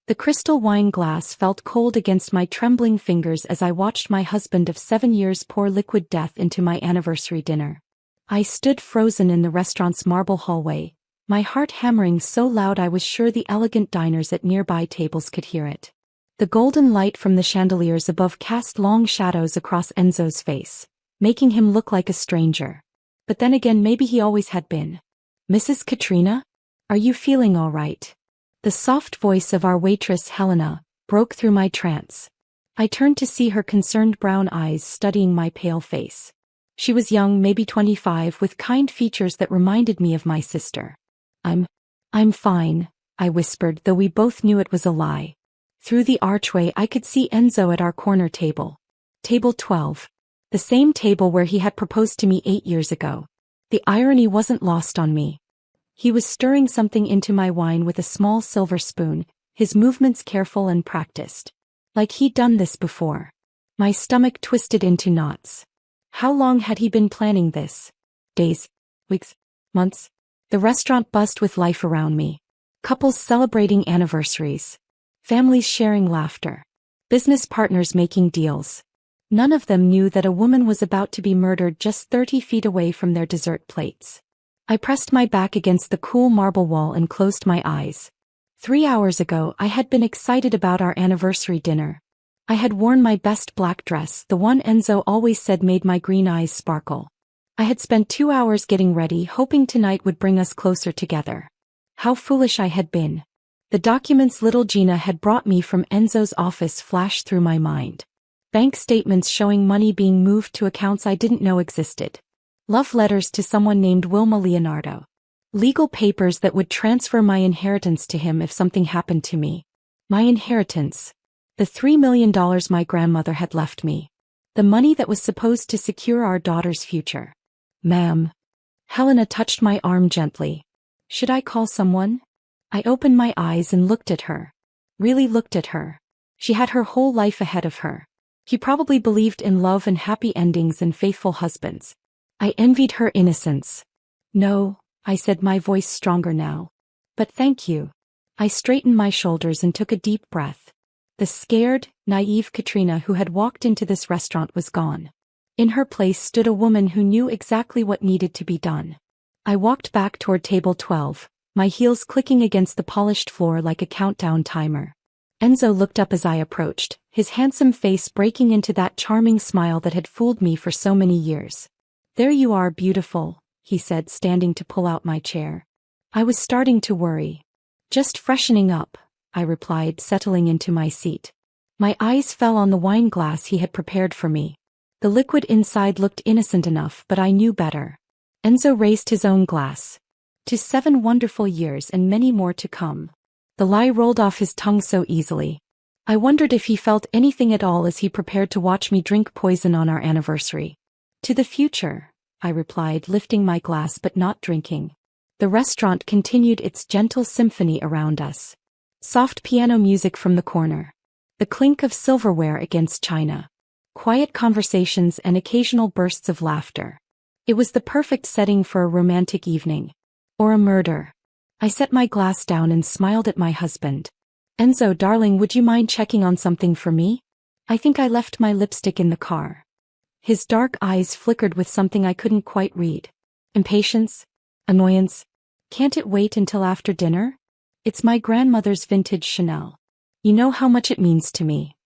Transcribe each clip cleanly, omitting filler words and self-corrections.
The crystal wine glass felt cold against my trembling fingers as I watched my husband of 7 years pour liquid death into my anniversary dinner. I stood frozen in the restaurant's marble hallway, my heart hammering so loud I was sure the elegant diners at nearby tables could hear it. The golden light from the chandeliers above cast long shadows across Enzo's face, making him look like a stranger. But then again, maybe he always had been. "Mrs. Katrina? Are you feeling all right?" The soft voice of our waitress Helena broke through my trance. I turned to see her concerned brown eyes studying my pale face. She was young, maybe 25, with kind features that reminded me of my sister. I'm fine," I whispered, though we both knew it was a lie. Through the archway I could see Enzo at our corner table. Table 12. The same table where he had proposed to me 8 years ago. The irony wasn't lost on me. He was stirring something into my wine with a small silver spoon, his movements careful and practiced. Like he'd done this before. My stomach twisted into knots. How long had he been planning this? Days? Weeks? Months? The restaurant buzzed with life around me. Couples celebrating anniversaries. Families sharing laughter. Business partners making deals. None of them knew that a woman was about to be murdered just 30 feet away from their dessert plates. I pressed my back against the cool marble wall and closed my eyes. 3 hours ago I had been excited about our anniversary dinner. I had worn my best black dress, the one Enzo always said made my green eyes sparkle. I had spent 2 hours getting ready, hoping tonight would bring us closer together. How foolish I had been. The documents little Gina had brought me from Enzo's office flashed through my mind. Bank statements showing money being moved to accounts I didn't know existed. Love letters to someone named Wilma Leonardo. Legal papers that would transfer my inheritance to him if something happened to me. My inheritance. The $3 million my grandmother had left me. The money that was supposed to secure our daughter's future. "Ma'am." Helena touched my arm gently. "Should I call someone?" I opened my eyes and looked at her. Really looked at her. She had her whole life ahead of her. He probably believed in love and happy endings and faithful husbands. I envied her innocence. "No," I said, my voice stronger now. "But thank you." I straightened my shoulders and took a deep breath. The scared, naive Katrina who had walked into this restaurant was gone. In her place stood a woman who knew exactly what needed to be done. I walked back toward table 12, my heels clicking against the polished floor like a countdown timer. Enzo looked up as I approached, his handsome face breaking into that charming smile that had fooled me for so many years. "There you are, beautiful," he said, standing to pull out my chair. I was starting to worry. "Just freshening up," I replied, settling into my seat. My eyes fell on the wine glass he had prepared for me. The liquid inside looked innocent enough, but I knew better. Enzo raised his own glass. "To 7 wonderful years and many more to come." The lie rolled off his tongue so easily. I wondered if he felt anything at all as he prepared to watch me drink poison on our anniversary. "To the future," I replied, lifting my glass but not drinking. The restaurant continued its gentle symphony around us. Soft piano music from the corner. The clink of silverware against china. Quiet conversations and occasional bursts of laughter. It was the perfect setting for a romantic evening. Or a murder. I set my glass down and smiled at my husband. "Enzo, darling, would you mind checking on something for me? I think I left my lipstick in the car." His dark eyes flickered with something I couldn't quite read. Impatience? Annoyance? "Can't it wait until after dinner? It's my grandmother's vintage Chanel. You know how much it means to me."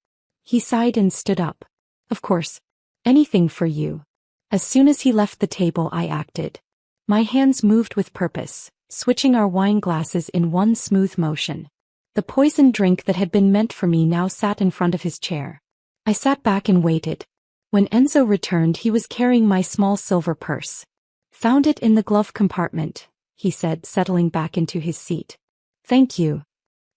He sighed and stood up. "Of course. Anything for you." As soon as he left the table I acted. My hands moved with purpose, switching our wine glasses in one smooth motion. The poisoned drink that had been meant for me now sat in front of his chair. I sat back and waited. When Enzo returned he was carrying my small silver purse. "Found it in the glove compartment," he said, settling back into his seat. "Thank you."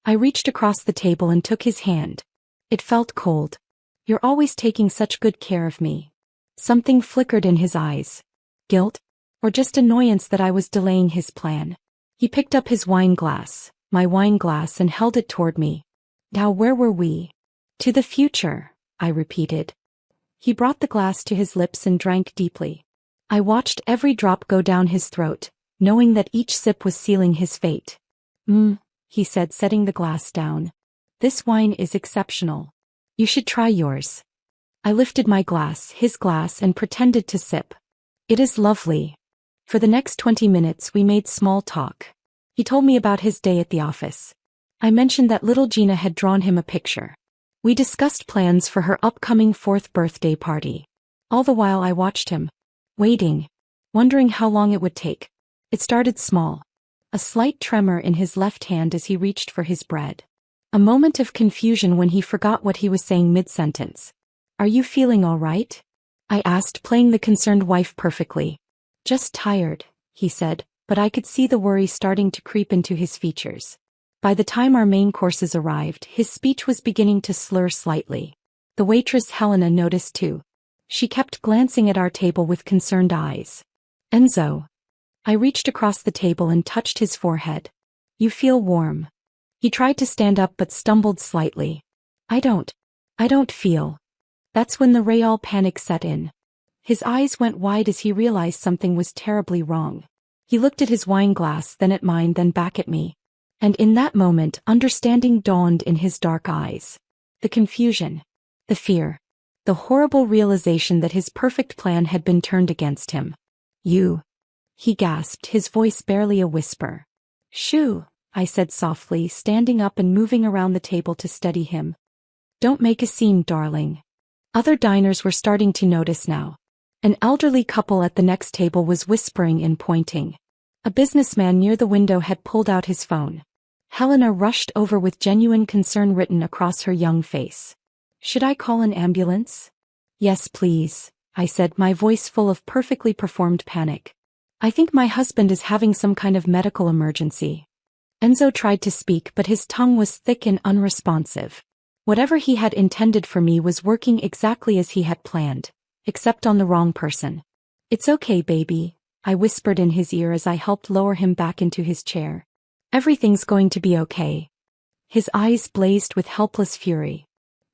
I reached across the table and took his hand. It felt cold. "You're always taking such good care of me." Something flickered in his eyes. Guilt? Or just annoyance that I was delaying his plan? He picked up his wine glass, my wine glass, and held it toward me. "Now where were we?" "To the future," I repeated. He brought the glass to his lips and drank deeply. I watched every drop go down his throat, knowing that each sip was sealing his fate. He said, setting the glass down. This wine is exceptional. You should try yours. I lifted my glass, his glass, and pretended to sip. It is lovely. For the next 20 minutes we made small talk. He told me about his day at the office. I mentioned that little Gina had drawn him a picture. We discussed plans for her upcoming 4th birthday party. All the while I watched him, waiting, wondering how long it would take. It started small. A slight tremor in his left hand as he reached for his bread. A moment of confusion when he forgot what he was saying mid-sentence. Are you feeling all right? I asked, playing the concerned wife perfectly. Just tired, he said, but I could see the worry starting to creep into his features. By the time our main courses arrived, his speech was beginning to slur slightly. The waitress Helena noticed too. She kept glancing at our table with concerned eyes. Enzo. I reached across the table and touched his forehead. You feel warm. He tried to stand up but stumbled slightly. I don't feel. That's when the real panic set in. His eyes went wide as he realized something was terribly wrong. He looked at his wine glass, then at mine, then back at me. And in that moment, understanding dawned in his dark eyes. The confusion. The fear. The horrible realization that his perfect plan had been turned against him. You. He gasped, his voice barely a whisper. Shoo, I said softly, standing up and moving around the table to steady him. Don't make a scene, darling. Other diners were starting to notice now. An elderly couple at the next table was whispering and pointing. A businessman near the window had pulled out his phone. Helena rushed over with genuine concern written across her young face. Should I call an ambulance? Yes, please, I said, my voice full of perfectly performed panic. I think my husband is having some kind of medical emergency. Enzo tried to speak, but his tongue was thick and unresponsive. Whatever he had intended for me was working exactly as he had planned, except on the wrong person. It's okay, baby, I whispered in his ear as I helped lower him back into his chair. Everything's going to be okay. His eyes blazed with helpless fury.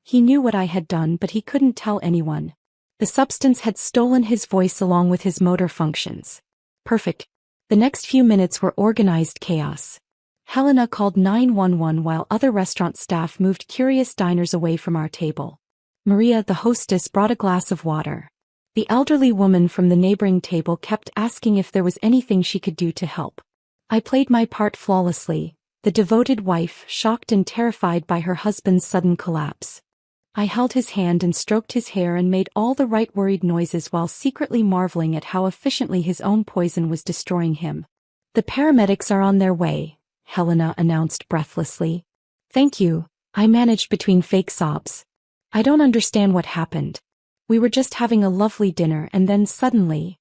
He knew what I had done, but he couldn't tell anyone. The substance had stolen his voice along with his motor functions. Perfect. The next few minutes were organized chaos. Helena called 911 while other restaurant staff moved curious diners away from our table. Maria, the hostess, brought a glass of water. The elderly woman from the neighboring table kept asking if there was anything she could do to help. I played my part flawlessly, the devoted wife, shocked and terrified by her husband's sudden collapse. I held his hand and stroked his hair and made all the right worried noises while secretly marveling at how efficiently his own poison was destroying him. The paramedics are on their way, Helena announced breathlessly. Thank you, I managed between fake sobs. I don't understand what happened. We were just having a lovely dinner and then suddenly.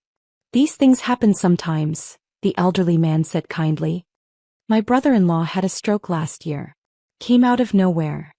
These things happen sometimes, the elderly man said kindly. My brother-in-law had a stroke last year. Came out of nowhere.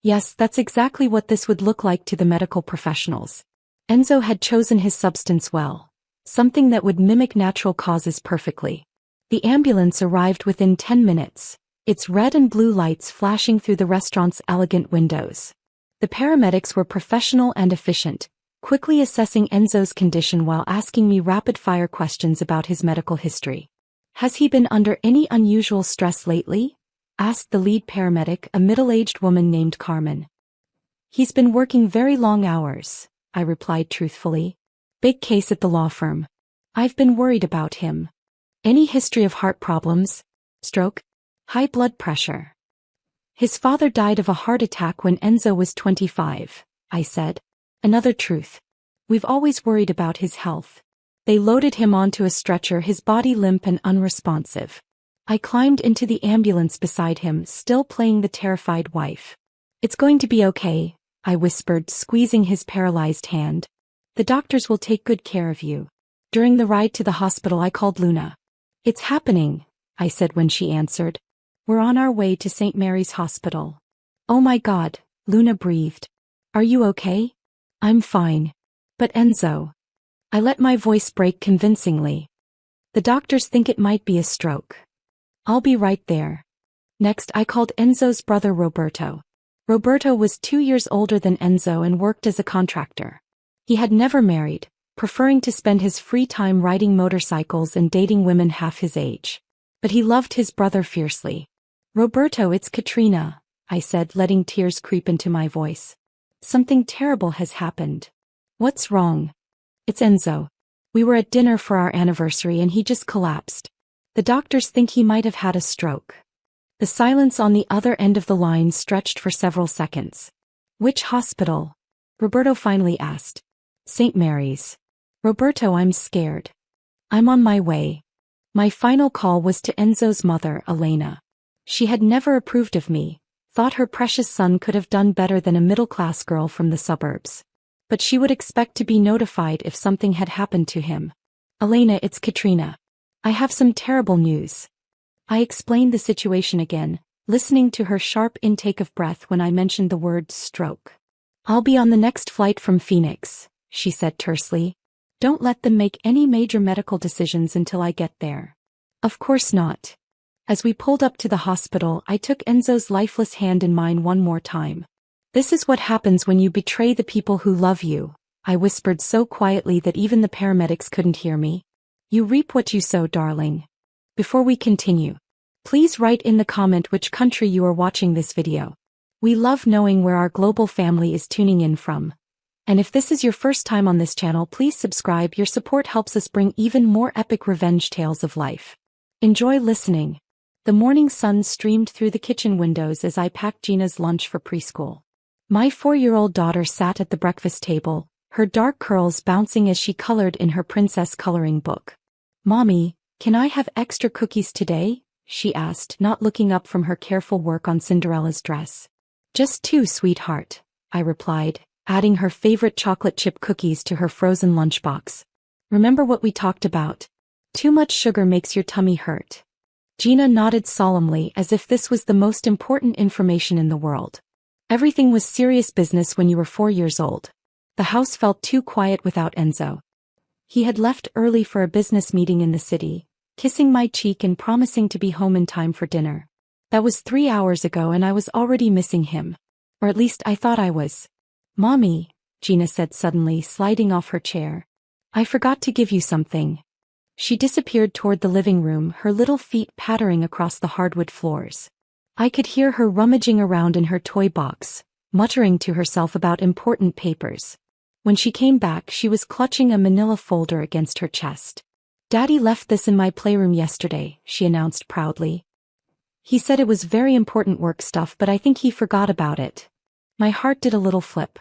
Yes, that's exactly what this would look like to the medical professionals. Enzo had chosen his substance well. Something that would mimic natural causes perfectly. The ambulance arrived within 10 minutes, its red and blue lights flashing through the restaurant's elegant windows. The paramedics were professional and efficient, quickly assessing Enzo's condition while asking me rapid-fire questions about his medical history. Has he been under any unusual stress lately? Asked the lead paramedic, a middle-aged woman named Carmen. He's been working very long hours, I replied truthfully. Big case at the law firm. I've been worried about him. Any history of heart problems? Stroke? High blood pressure? His father died of a heart attack when Enzo was 25, I said. Another truth. We've always worried about his health. They loaded him onto a stretcher, his body limp and unresponsive. I climbed into the ambulance beside him, still playing the terrified wife. It's going to be okay, I whispered, squeezing his paralyzed hand. The doctors will take good care of you. During the ride to the hospital I called Luna. It's happening, I said when she answered. We're on our way to St. Mary's Hospital. Oh my God, Luna breathed. Are you okay? I'm fine. But Enzo. I let my voice break convincingly. The doctors think it might be a stroke. I'll be right there. Next I called Enzo's brother Roberto. Roberto was 2 years older than Enzo and worked as a contractor. He had never married, preferring to spend his free time riding motorcycles and dating women half his age. But he loved his brother fiercely. Roberto, it's Katrina, I said, letting tears creep into my voice. Something terrible has happened. What's wrong? It's Enzo. We were at dinner for our anniversary and he just collapsed. The doctors think he might have had a stroke. The silence on the other end of the line stretched for several seconds. Which hospital? Roberto finally asked. St. Mary's. Roberto, I'm scared. I'm on my way. My final call was to Enzo's mother, Elena. She had never approved of me, thought her precious son could have done better than a middle-class girl from the suburbs. But she would expect to be notified if something had happened to him. Elena, it's Katrina. I have some terrible news. I explained the situation again, listening to her sharp intake of breath when I mentioned the word stroke. I'll be on the next flight from Phoenix, she said tersely. Don't let them make any major medical decisions until I get there. Of course not. As we pulled up to the hospital, I took Enzo's lifeless hand in mine one more time. This is what happens when you betray the people who love you, I whispered so quietly that even the paramedics couldn't hear me. You reap what you sow, darling. Before we continue, please write in the comment which country you are watching this video. We love knowing where our global family is tuning in from. And if this is your first time on this channel, please subscribe. Your support helps us bring even more epic revenge tales of life. Enjoy listening. The morning sun streamed through the kitchen windows as I packed Gina's lunch for preschool. My 4-year-old daughter sat at the breakfast table, her dark curls bouncing as she colored in her princess coloring book. Mommy, can I have extra cookies today? She asked, not looking up from her careful work on Cinderella's dress. Just 2, sweetheart, I replied, adding her favorite chocolate chip cookies to her frozen lunchbox. Remember what we talked about? Too much sugar makes your tummy hurt. Gina nodded solemnly as if this was the most important information in the world. Everything was serious business when you were 4 years old. The house felt too quiet without Enzo. He had left early for a business meeting in the city, kissing my cheek and promising to be home in time for dinner. That was 3 hours ago and I was already missing him. Or at least I thought I was. Mommy, Gina said suddenly, sliding off her chair. I forgot to give you something. She disappeared toward the living room, her little feet pattering across the hardwood floors. I could hear her rummaging around in her toy box, muttering to herself about important papers. When she came back, she was clutching a manila folder against her chest. Daddy left this in my playroom yesterday, she announced proudly. He said it was very important work stuff, but I think he forgot about it. My heart did a little flip.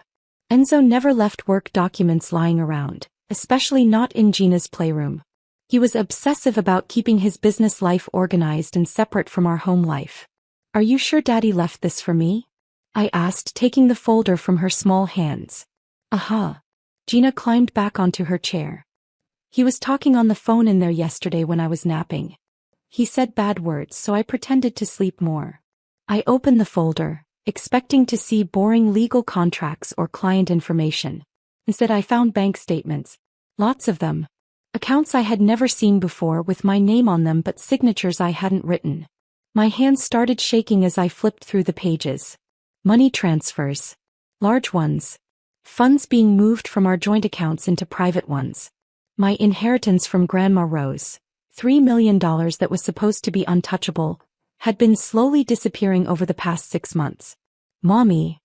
Enzo never left work documents lying around, especially not in Gina's playroom. He was obsessive about keeping his business life organized and separate from our home life. Are you sure Daddy left this for me? I asked, taking the folder from her small hands. Aha. Gina climbed back onto her chair. He was talking on the phone in there yesterday when I was napping. He said bad words, so I pretended to sleep more. I opened the folder, expecting to see boring legal contracts or client information. Instead, I found bank statements. Lots of them. Accounts I had never seen before with my name on them but signatures I hadn't written. My hands started shaking as I flipped through the pages. Money transfers. Large ones. Funds being moved from our joint accounts into private ones. My inheritance from Grandma Rose, $3 million that was supposed to be untouchable, had been slowly disappearing over the past 6 months. Mommy.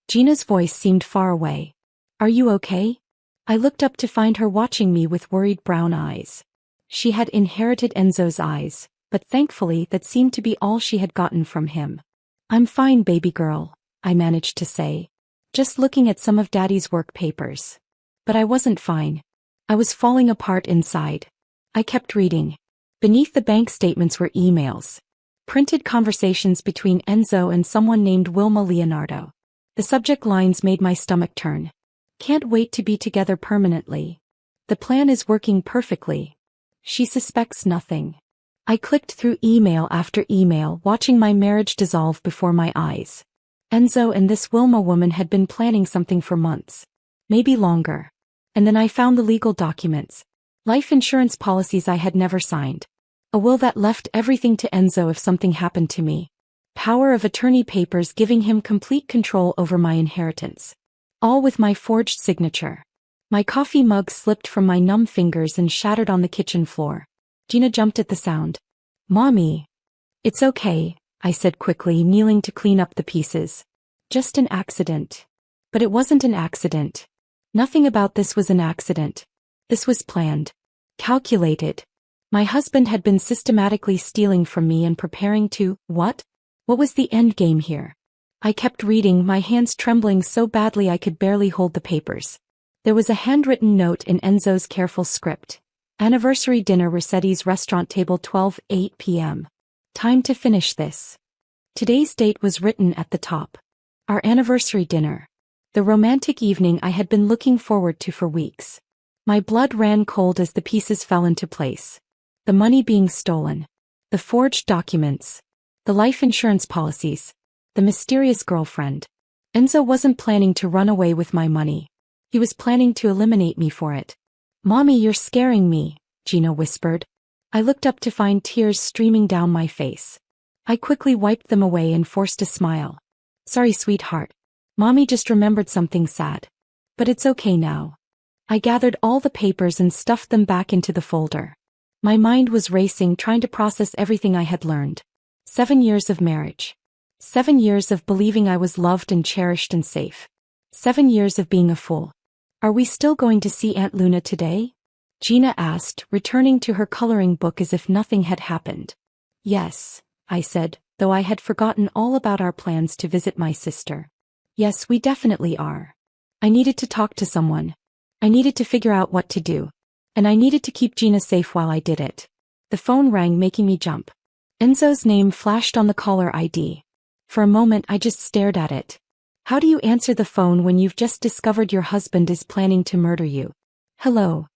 Gina's voice seemed far away. Are you okay? I looked up to find her watching me with worried brown eyes. She had inherited Enzo's eyes, but thankfully that seemed to be all she had gotten from him. I'm fine, baby girl, I managed to say. Just looking at some of Daddy's work papers. But I wasn't fine. I was falling apart inside. I kept reading. Beneath the bank statements were emails. Printed conversations between Enzo and someone named Wilma Leonardo. The subject lines made my stomach turn. Can't wait to be together permanently. The plan is working perfectly. She suspects nothing. I clicked through email after email, watching my marriage dissolve before my eyes. Enzo and this Wilma woman had been planning something for months. Maybe longer. And then I found the legal documents. Life insurance policies I had never signed. A will that left everything to Enzo if something happened to me. Power of attorney papers giving him complete control over my inheritance. All with my forged signature. My coffee mug slipped from my numb fingers and shattered on the kitchen floor. Gina jumped at the sound. Mommy. It's okay, I said quickly, kneeling to clean up the pieces. Just an accident. But it wasn't an accident. Nothing about this was an accident. This was planned. Calculated. My husband had been systematically stealing from me and preparing to, what? What was the end game here? I kept reading, my hands trembling so badly I could barely hold the papers. There was a handwritten note in Enzo's careful script. Anniversary dinner, Rossetti's restaurant, table 12, 8 p.m. Time to finish this. Today's date was written at the top. Our anniversary dinner. The romantic evening I had been looking forward to for weeks. My blood ran cold as the pieces fell into place. The money being stolen. The forged documents. The life insurance policies. The mysterious girlfriend. Enzo wasn't planning to run away with my money. He was planning to eliminate me for it. "Mommy, you're scaring me," Gina whispered. I looked up to find tears streaming down my face. I quickly wiped them away and forced a smile. "Sorry, sweetheart. Mommy just remembered something sad. But it's okay now." I gathered all the papers and stuffed them back into the folder. My mind was racing, trying to process everything I had learned. 7 years of marriage. 7 years of believing I was loved and cherished and safe. 7 years of being a fool. "Are we still going to see Aunt Luna today?" Gina asked, returning to her coloring book as if nothing had happened. "Yes," I said, though I had forgotten all about our plans to visit my sister. "Yes, we definitely are. I needed to talk to someone. I needed to figure out what to do. And I needed to keep Gina safe while I did it." The phone rang, making me jump. Enzo's name flashed on the caller ID. For a moment I just stared at it. How do you answer the phone when you've just discovered your husband is planning to murder you? "Hello,"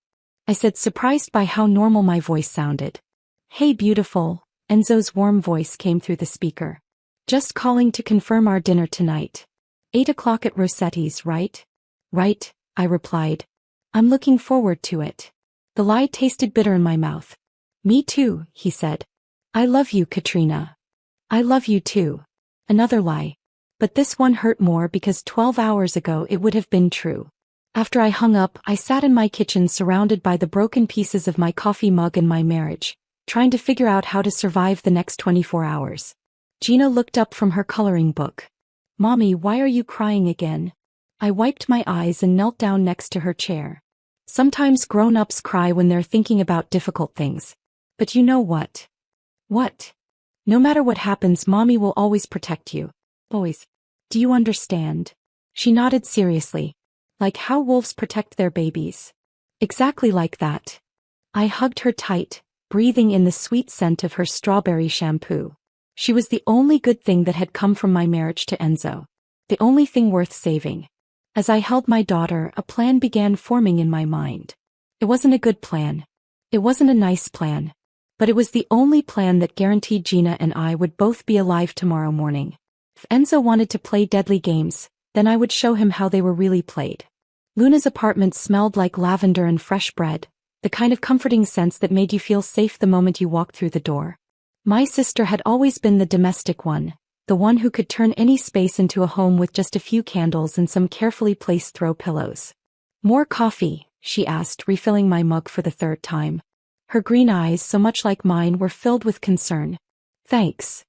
I said, surprised by how normal my voice sounded. "Hey beautiful," Enzo's warm voice came through the speaker. "Just calling to confirm our dinner tonight. 8 o'clock at Rossetti's, right?" "Right," I replied. "I'm looking forward to it." The lie tasted bitter in my mouth. "Me too," he said. "I love you, Katrina." "I love you too." Another lie. But this one hurt more because 12 hours ago it would have been true. After I hung up, I sat in my kitchen surrounded by the broken pieces of my coffee mug and my marriage, trying to figure out how to survive the next 24 hours. Gina looked up from her coloring book. "Mommy, why are you crying again?" I wiped my eyes and knelt down next to her chair. Sometimes grown-ups cry when they're thinking about difficult things. But you know what? What? No matter what happens, Mommy will always protect you. Always. Do you understand? She nodded seriously. Like how wolves protect their babies. Exactly like that. I hugged her tight, breathing in the sweet scent of her strawberry shampoo. She was the only good thing that had come from my marriage to Enzo. The only thing worth saving. As I held my daughter, a plan began forming in my mind. It wasn't a good plan. It wasn't a nice plan. But it was the only plan that guaranteed Gina and I would both be alive tomorrow morning. If Enzo wanted to play deadly games, then I would show him how they were really played. Luna's apartment smelled like lavender and fresh bread, the kind of comforting sense that made you feel safe the moment you walked through the door. My sister had always been the domestic one, the one who could turn any space into a home with just a few candles and some carefully placed throw pillows. "More coffee?" she asked, refilling my mug for the third time. Her green eyes, so much like mine, were filled with concern. "Thanks."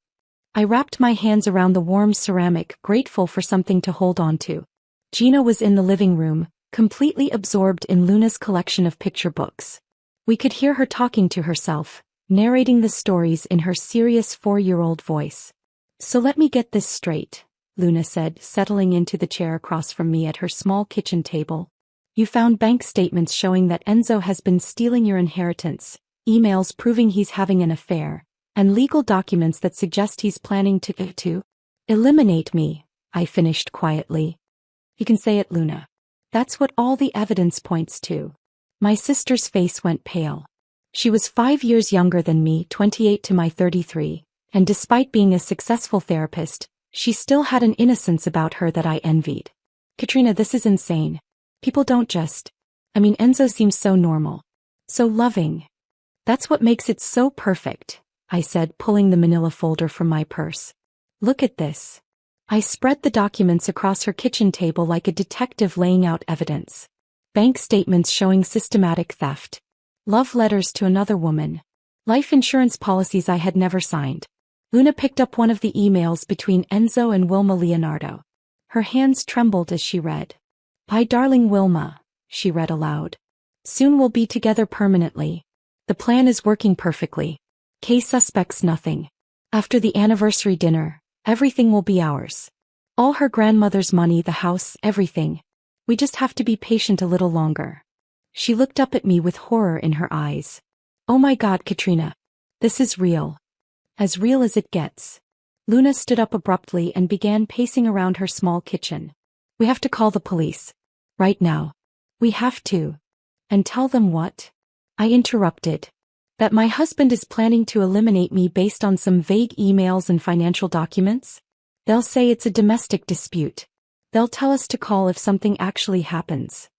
I wrapped my hands around the warm ceramic, grateful for something to hold on to. Gina was in the living room, completely absorbed in Luna's collection of picture books. We could hear her talking to herself, narrating the stories in her serious 4-year-old voice. "So let me get this straight," Luna said, settling into the chair across from me at her small kitchen table. "You found bank statements showing that Enzo has been stealing your inheritance, emails proving he's having an affair, and legal documents that suggest he's planning to eliminate me," I finished quietly. "You can say it, Luna. That's what all the evidence points to." My sister's face went pale. She was 5 years younger than me, 28 to my 33. And despite being a successful therapist, she still had an innocence about her that I envied. "Katrina, this is insane. People don't just... Enzo seems so normal. So loving. That's what makes it so perfect," I said, pulling the manila folder from my purse. "Look at this." I spread the documents across her kitchen table like a detective laying out evidence. Bank statements showing systematic theft. Love letters to another woman. Life insurance policies I had never signed. Luna picked up one of the emails between Enzo and Wilma Leonardo. Her hands trembled as she read. "My darling Wilma," she read aloud. "Soon we'll be together permanently. The plan is working perfectly. Case suspects nothing. After the anniversary dinner, everything will be ours. All her grandmother's money, the house, everything. We just have to be patient a little longer." She looked up at me with horror in her eyes. "Oh my God, Katrina. This is real. As real as it gets." Luna stood up abruptly and began pacing around her small kitchen. "We have to call the police. Right now. We have to." "And tell them what?" I interrupted. "That my husband is planning to eliminate me based on some vague emails and financial documents? They'll say it's a domestic dispute. They'll tell us to call if something actually happens.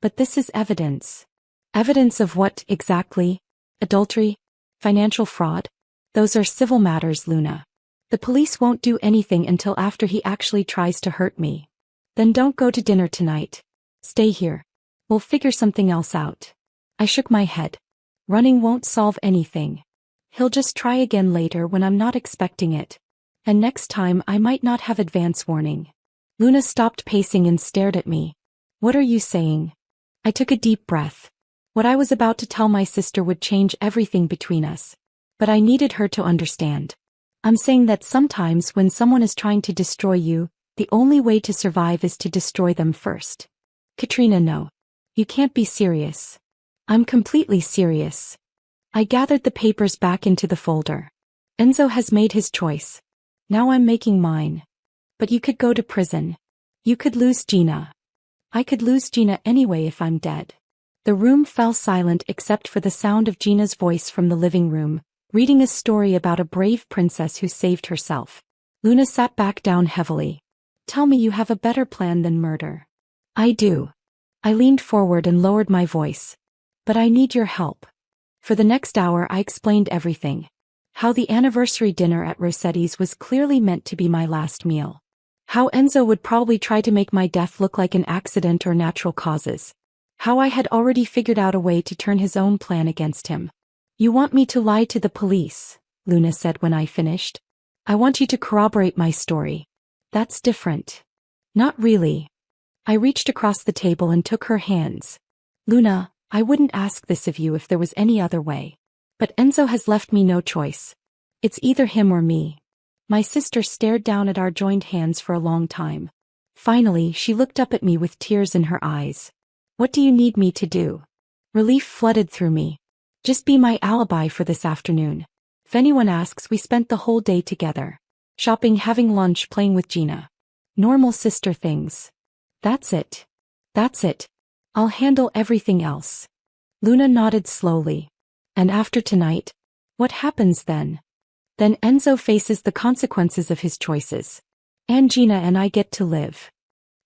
But this is evidence." "Evidence of what, exactly? Adultery? Financial fraud? Those are civil matters, Luna. The police won't do anything until after he actually tries to hurt me." "Then don't go to dinner tonight. Stay here. We'll figure something else out." I shook my head. "Running won't solve anything. He'll just try again later when I'm not expecting it. And next time I might not have advance warning." Luna stopped pacing and stared at me. "What are you saying?" I took a deep breath. What I was about to tell my sister would change everything between us. But I needed her to understand. "I'm saying that sometimes when someone is trying to destroy you, the only way to survive is to destroy them first." "Katrina, no. You can't be serious." "I'm completely serious." I gathered the papers back into the folder. "Enzo has made his choice. Now I'm making mine. But you could go to prison. You could lose Gina. I could lose Gina anyway if I'm dead." The room fell silent except for the sound of Gina's voice from the living room, reading a story about a brave princess who saved herself. Luna sat back down heavily. "Tell me you have a better plan than murder." "I do." I leaned forward and lowered my voice. "But I need your help." For the next hour I explained everything. How the anniversary dinner at Rossetti's was clearly meant to be my last meal. How Enzo would probably try to make my death look like an accident or natural causes. How I had already figured out a way to turn his own plan against him. "You want me to lie to the police," Luna said when I finished. "I want you to corroborate my story." "That's different." "Not really." I reached across the table and took her hands. "Luna, I wouldn't ask this of you if there was any other way. But Enzo has left me no choice. It's either him or me." My sister stared down at our joined hands for a long time. Finally, she looked up at me with tears in her eyes. "What do you need me to do?" Relief flooded through me. "Just be my alibi for this afternoon. If anyone asks, we spent the whole day together. Shopping, having lunch, playing with Gina. Normal sister things. That's it. That's it. I'll handle everything else." Luna nodded slowly. "And after tonight? What happens then?" "Then Enzo faces the consequences of his choices. And Gina and I get to live."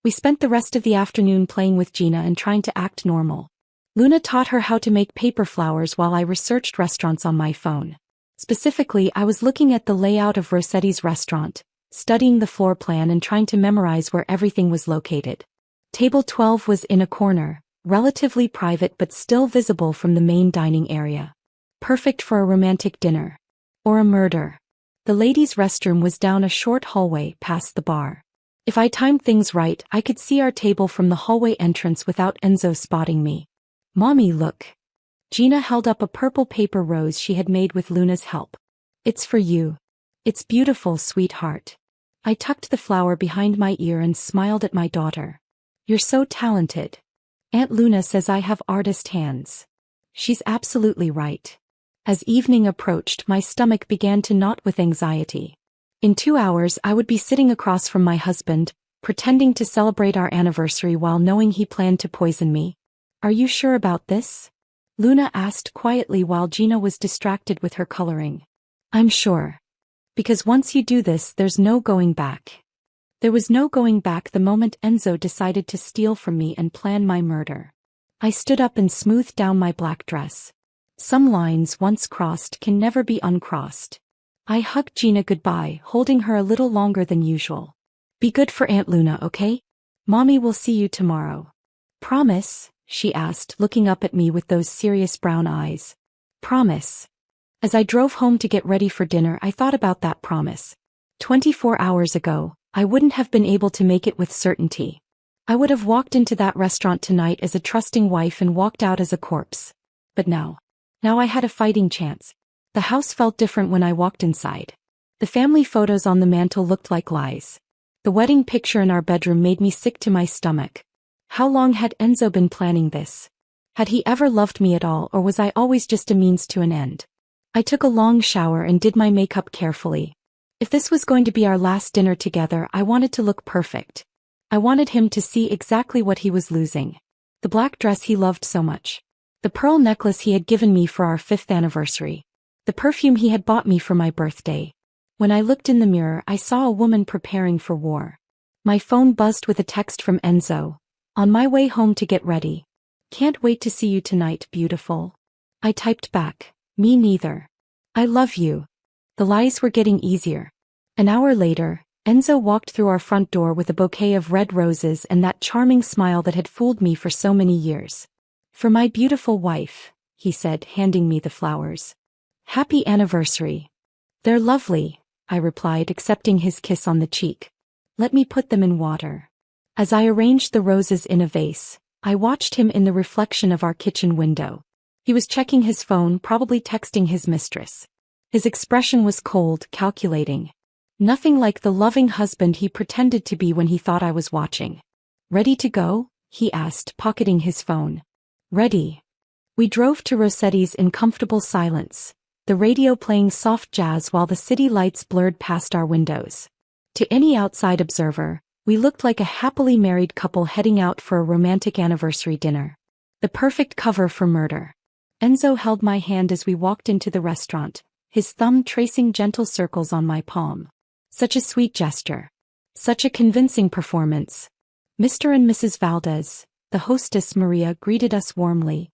We spent the rest of the afternoon playing with Gina and trying to act normal. Luna taught her how to make paper flowers while I researched restaurants on my phone. Specifically, I was looking at the layout of Rossetti's restaurant, studying the floor plan and trying to memorize where everything was located. Table 12 was in a corner, relatively private but still visible from the main dining area. Perfect for a romantic dinner. Or a murder. The ladies' restroom was down a short hallway past the bar. If I timed things right, I could see our table from the hallway entrance without Enzo spotting me. "Mommy, look." Gina held up a purple paper rose she had made with Luna's help. "It's for you. It's beautiful, sweetheart." I tucked the flower behind my ear and smiled at my daughter. "You're so talented. Aunt Luna says I have artist hands." She's absolutely right. As evening approached, my stomach began to knot with anxiety. In 2 hours I would be sitting across from my husband, pretending to celebrate our anniversary while knowing he planned to poison me. "Are you sure about this?" Luna asked quietly while Gina was distracted with her coloring. "I'm sure. Because once you do this, there's no going back." There was no going back the moment Enzo decided to steal from me and plan my murder. I stood up and smoothed down my black dress. Some lines once crossed can never be uncrossed. I hugged Gina goodbye, holding her a little longer than usual. "Be good for Aunt Luna, okay? Mommy will see you tomorrow." "Promise?" she asked, looking up at me with those serious brown eyes. "Promise." As I drove home to get ready for dinner, I thought about that promise. 24 hours ago, I wouldn't have been able to make it with certainty. I would have walked into that restaurant tonight as a trusting wife and walked out as a corpse. But now I had a fighting chance. The house felt different when I walked inside. The family photos on the mantel looked like lies. The wedding picture in our bedroom made me sick to my stomach. How long had Enzo been planning this? Had he ever loved me at all, or was I always just a means to an end? I took a long shower and did my makeup carefully. If this was going to be our last dinner together, I wanted to look perfect. I wanted him to see exactly what he was losing. The black dress he loved so much. The pearl necklace he had given me for our 5th anniversary. The perfume he had bought me for my birthday. When I looked in the mirror, I saw a woman preparing for war. My phone buzzed with a text from Enzo. On my way home to get ready. Can't wait to see you tonight, beautiful. I typed back, me neither. I love you. The lies were getting easier. An hour later, Enzo walked through our front door with a bouquet of red roses and that charming smile that had fooled me for so many years. For my beautiful wife, he said, handing me the flowers. Happy anniversary. They're lovely, I replied, accepting his kiss on the cheek. Let me put them in water. As I arranged the roses in a vase, I watched him in the reflection of our kitchen window. He was checking his phone, probably texting his mistress. His expression was cold, calculating. Nothing like the loving husband he pretended to be when he thought I was watching. Ready to go? He asked, pocketing his phone. Ready. We drove to Rossetti's in comfortable silence, the radio playing soft jazz while the city lights blurred past our windows. To any outside observer, we looked like a happily married couple heading out for a romantic anniversary dinner. The perfect cover for murder. Enzo held my hand as we walked into the restaurant, his thumb tracing gentle circles on my palm. Such a sweet gesture. Such a convincing performance. Mr. and Mrs. Valdez, the hostess Maria, greeted us warmly.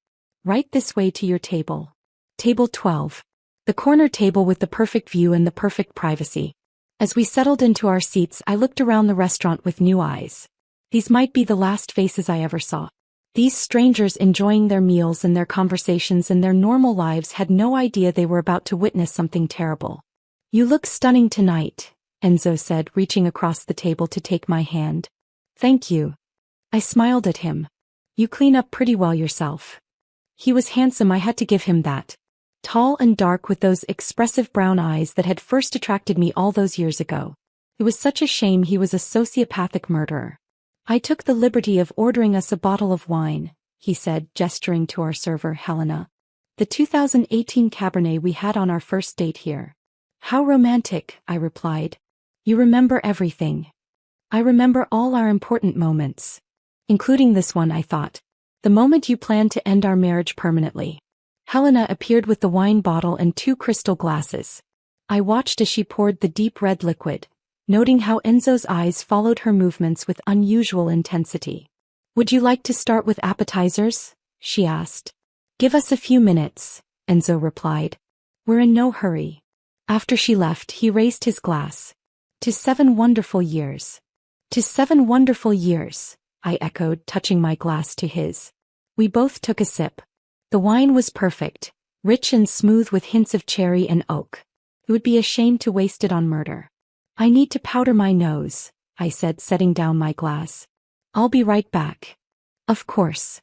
Right this way to your table. Table 12. The corner table with the perfect view and the perfect privacy. As we settled into our seats, I looked around the restaurant with new eyes. These might be the last faces I ever saw. These strangers enjoying their meals and their conversations and their normal lives had no idea they were about to witness something terrible. You look stunning tonight, Enzo said, reaching across the table to take my hand. Thank you. I smiled at him. You clean up pretty well yourself. He was handsome, I had to give him that. Tall and dark with those expressive brown eyes that had first attracted me all those years ago. It was such a shame he was a sociopathic murderer. I took the liberty of ordering us a bottle of wine, he said, gesturing to our server, Helena. The 2018 Cabernet we had on our first date here. How romantic, I replied. You remember everything. I remember all our important moments. Including this one, I thought. The moment you planned to end our marriage permanently. Helena appeared with the wine bottle and 2 crystal glasses. I watched as she poured the deep red liquid, noting how Enzo's eyes followed her movements with unusual intensity. Would you like to start with appetizers? She asked. Give us a few minutes, Enzo replied. We're in no hurry. After she left, he raised his glass. To 7 wonderful years. To 7 wonderful years, I echoed, touching my glass to his. We both took a sip. The wine was perfect, rich and smooth with hints of cherry and oak. It would be a shame to waste it on murder. I need to powder my nose, I said, setting down my glass. I'll be right back. Of course.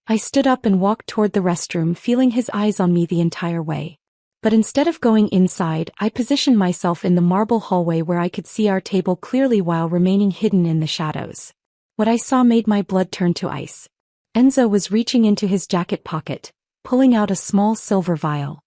I stood up and walked toward the restroom, feeling his eyes on me the entire way. But instead of going inside, I positioned myself in the marble hallway where I could see our table clearly while remaining hidden in the shadows. What I saw made my blood turn to ice. Enzo was reaching into his jacket pocket, pulling out a small silver vial.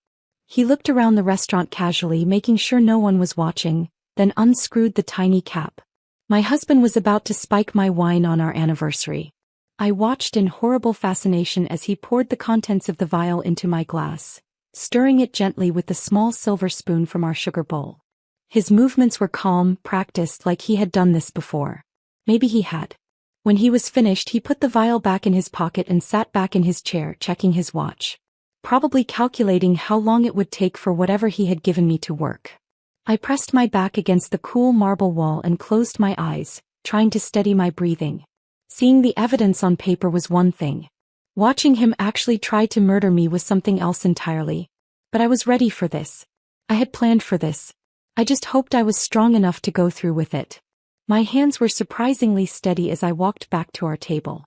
He looked around the restaurant casually, making sure no one was watching, then unscrewed the tiny cap. My husband was about to spike my wine on our anniversary. I watched in horrible fascination as he poured the contents of the vial into my glass, stirring it gently with the small silver spoon from our sugar bowl. His movements were calm, practiced, like he had done this before. Maybe he had. When he was finished, he put the vial back in his pocket and sat back in his chair, checking his watch. Probably calculating how long it would take for whatever he had given me to work. I pressed my back against the cool marble wall and closed my eyes, trying to steady my breathing. Seeing the evidence on paper was one thing. Watching him actually try to murder me was something else entirely. But I was ready for this. I had planned for this. I just hoped I was strong enough to go through with it. My hands were surprisingly steady as I walked back to our table.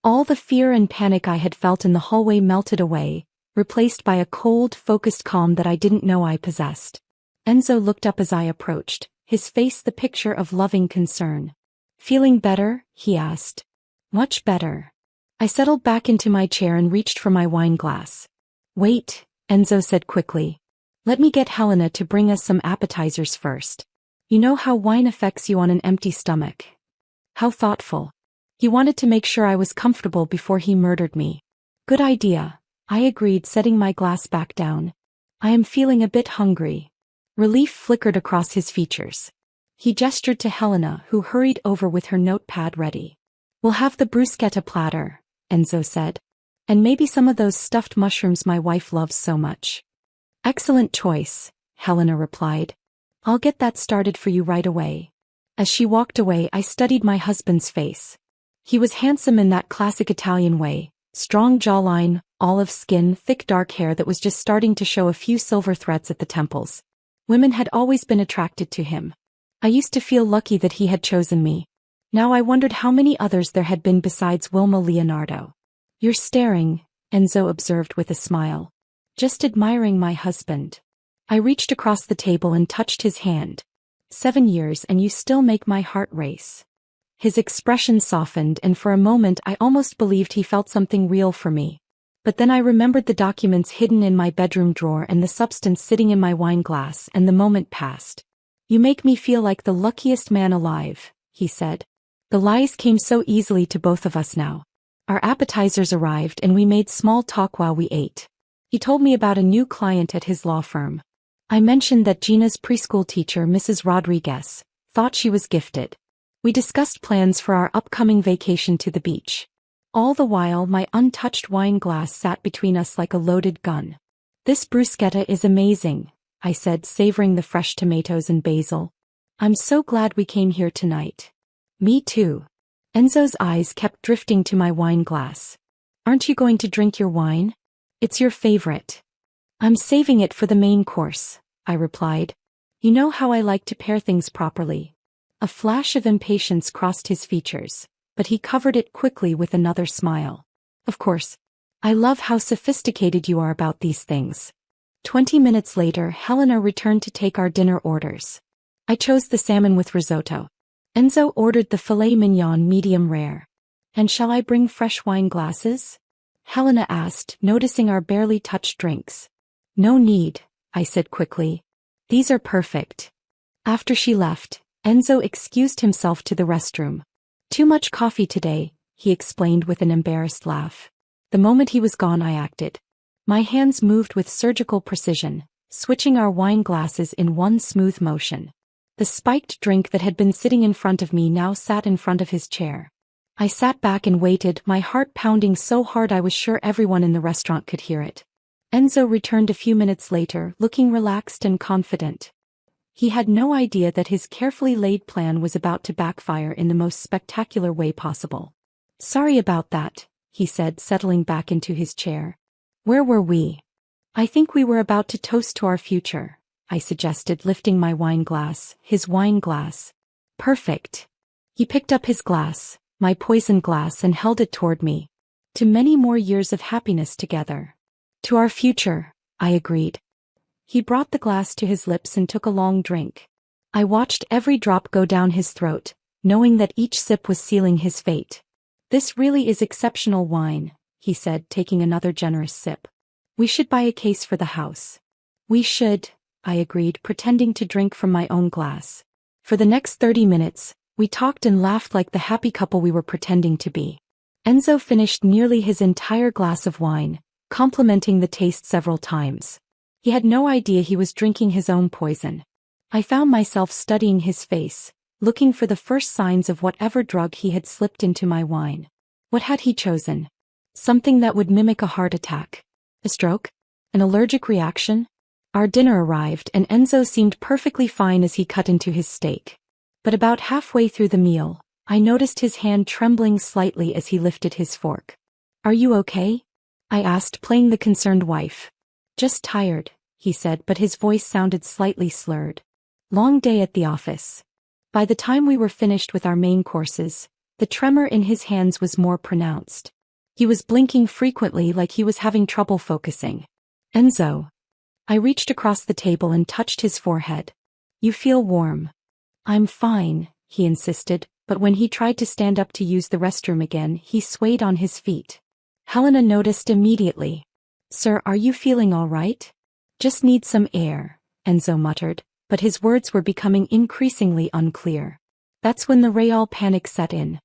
All the fear and panic I had felt in the hallway melted away, replaced by a cold, focused calm that I didn't know I possessed. Enzo looked up as I approached, his face the picture of loving concern. "Feeling better?" he asked. "Much better." I settled back into my chair and reached for my wine glass. "Wait," Enzo said quickly. "Let me get Helena to bring us some appetizers first. You know how wine affects you on an empty stomach." How thoughtful. He wanted to make sure I was comfortable before he murdered me. "Good idea," I agreed, setting my glass back down. "I am feeling a bit hungry." Relief flickered across his features. He gestured to Helena, who hurried over with her notepad ready. "We'll have the bruschetta platter," Enzo said. "And maybe some of those stuffed mushrooms my wife loves so much." "Excellent choice," Helena replied. "I'll get that started for you right away." As she walked away, I studied my husband's face. He was handsome in that classic Italian way, strong jawline, olive skin, thick dark hair that was just starting to show a few silver threads at the temples. Women had always been attracted to him. I used to feel lucky that he had chosen me. Now I wondered how many others there had been besides Wilma Leonardo. "You're staring," Enzo observed with a smile. "Just admiring my husband." I reached across the table and touched his hand. 7 years and you still make my heart race." His expression softened, and for a moment I almost believed he felt something real for me. But then I remembered the documents hidden in my bedroom drawer and the substance sitting in my wine glass, and the moment passed. "You make me feel like the luckiest man alive," he said. The lies came so easily to both of us now. Our appetizers arrived and we made small talk while we ate. He told me about a new client at his law firm. I mentioned that Gina's preschool teacher, Mrs. Rodriguez, thought she was gifted. We discussed plans for our upcoming vacation to the beach. All the while my untouched wine glass sat between us like a loaded gun. "This bruschetta is amazing," I said, savoring the fresh tomatoes and basil. "I'm so glad we came here tonight." "Me too." Enzo's eyes kept drifting to my wine glass. "Aren't you going to drink your wine? It's your favorite." "I'm saving it for the main course," I replied. "You know how I like to pair things properly." A flash of impatience crossed his features, but he covered it quickly with another smile. "Of course. I love how sophisticated you are about these things." 20 minutes later, Helena returned to take our dinner orders. I chose the salmon with risotto. Enzo ordered the filet mignon medium rare. "And shall I bring fresh wine glasses?" Helena asked, noticing our barely touched drinks. "No need," I said quickly. "These are perfect." After she left, Enzo excused himself to the restroom. "Too much coffee today," he explained with an embarrassed laugh. The moment he was gone, I acted. My hands moved with surgical precision, switching our wine glasses in one smooth motion. The spiked drink that had been sitting in front of me now sat in front of his chair. I sat back and waited, my heart pounding so hard I was sure everyone in the restaurant could hear it. Enzo returned a few minutes later, looking relaxed and confident. He had no idea that his carefully laid plan was about to backfire in the most spectacular way possible. "Sorry about that," he said, settling back into his chair. "Where were we?" "I think we were about to toast to our future," I suggested, lifting my wine glass, his wine glass. "Perfect." He picked up his glass, my poison glass, and held it toward me. "To many more years of happiness together." "To our future," I agreed. He brought the glass to his lips and took a long drink. I watched every drop go down his throat, knowing that each sip was sealing his fate. "This really is exceptional wine," he said, taking another generous sip. "We should buy a case for the house." "We should," I agreed, pretending to drink from my own glass. For the next 30 minutes, we talked and laughed like the happy couple we were pretending to be. Enzo finished nearly his entire glass of wine, complimenting the taste several times. He had no idea he was drinking his own poison. I found myself studying his face, looking for the first signs of whatever drug he had slipped into my wine. What had he chosen? Something that would mimic a heart attack? A stroke? An allergic reaction? Our dinner arrived and Enzo seemed perfectly fine as he cut into his steak. But about halfway through the meal, I noticed his hand trembling slightly as he lifted his fork. "Are you okay?" I asked, playing the concerned wife. "Just tired," he said, but his voice sounded slightly slurred. Long day at the office. By the time we were finished with our main courses, the tremor in his hands was more pronounced. He was blinking frequently like he was having trouble focusing. Enzo. I reached across the table and touched his forehead. You feel warm. I'm fine, he insisted, but when he tried to stand up to use the restroom again, he swayed on his feet. Helena noticed immediately. Sir, are you feeling all right? Just need some air, Enzo muttered, but his words were becoming increasingly unclear. That's when the real panic set in.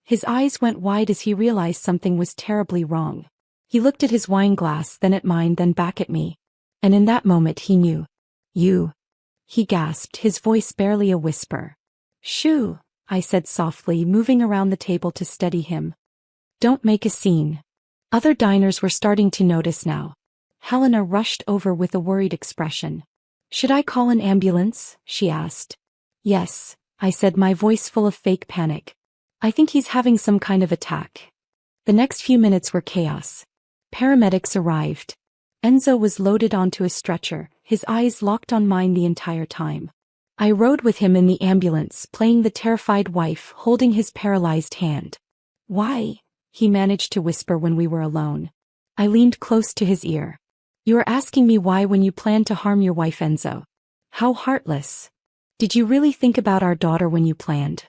His eyes went wide as he realized something was terribly wrong. He looked at his wine glass, then at mine, then back at me. And in that moment he knew. You. He gasped, his voice barely a whisper. Shoo, I said softly, moving around the table to steady him. Don't make a scene. Other diners were starting to notice now. Helena rushed over with a worried expression. Should I call an ambulance? She asked. Yes, I said, my voice full of fake panic. I think he's having some kind of attack. The next few minutes were chaos. Paramedics arrived. Enzo was loaded onto a stretcher, his eyes locked on mine the entire time. I rode with him in the ambulance, playing the terrified wife, holding his paralyzed hand. Why? He managed to whisper when we were alone. I leaned close to his ear. You are asking me why when you planned to harm your wife, Enzo. How heartless. Did you really think about our daughter when you planned?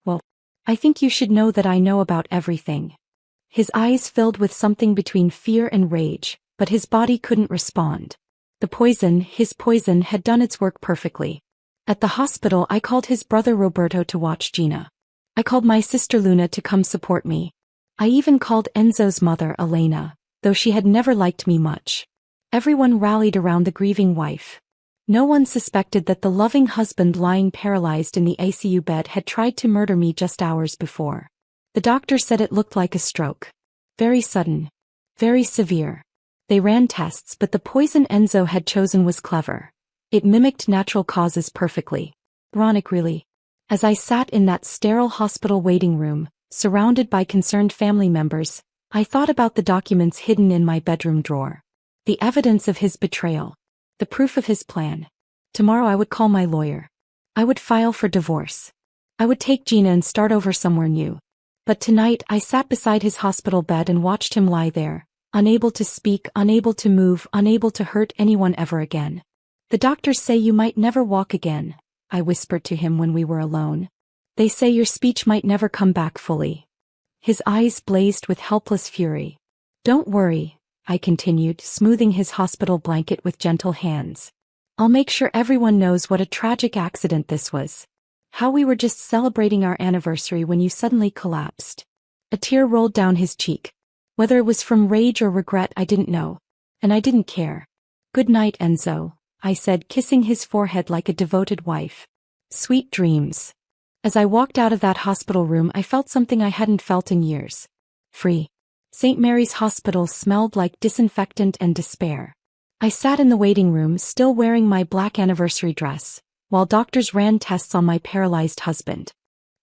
Well, I think you should know that I know about everything. His eyes filled with something between fear and rage, but his body couldn't respond. His poison had done its work perfectly. At the hospital, I called his brother Roberto to watch Gina. I called my sister Luna to come support me. I even called Enzo's mother, Elena, though she had never liked me much. Everyone rallied around the grieving wife. No one suspected that the loving husband lying paralyzed in the ICU bed had tried to murder me just hours before. The doctor said it looked like a stroke. Very sudden. Very severe. They ran tests, but the poison Enzo had chosen was clever. It mimicked natural causes perfectly. Ironic, really. As I sat in that sterile hospital waiting room, surrounded by concerned family members, I thought about the documents hidden in my bedroom drawer. The evidence of his betrayal. The proof of his plan. Tomorrow I would call my lawyer. I would file for divorce. I would take Gina and start over somewhere new. But tonight I sat beside his hospital bed and watched him lie there, unable to speak, unable to move, unable to hurt anyone ever again. The doctors say you might never walk again, I whispered to him when we were alone. They say your speech might never come back fully. His eyes blazed with helpless fury. Don't worry, I continued, smoothing his hospital blanket with gentle hands. I'll make sure everyone knows what a tragic accident this was. How we were just celebrating our anniversary when you suddenly collapsed. A tear rolled down his cheek. Whether it was from rage or regret, I didn't know. And I didn't care. Good night, Enzo, I said, kissing his forehead like a devoted wife. Sweet dreams. As I walked out of that hospital room, I felt something I hadn't felt in years. Free. St. Mary's Hospital smelled like disinfectant and despair. I sat in the waiting room, still wearing my black anniversary dress, while doctors ran tests on my paralyzed husband.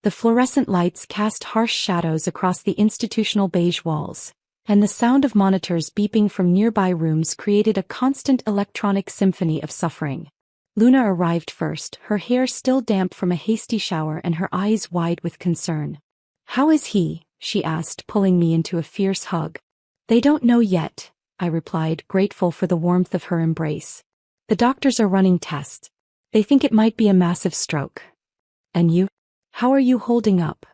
The fluorescent lights cast harsh shadows across the institutional beige walls, and the sound of monitors beeping from nearby rooms created a constant electronic symphony of suffering. Luna arrived first, her hair still damp from a hasty shower and her eyes wide with concern. How is he? She asked, pulling me into a fierce hug. They don't know yet, I replied, grateful for the warmth of her embrace. The doctors are running tests. They think it might be a massive stroke. And you? How are you holding up?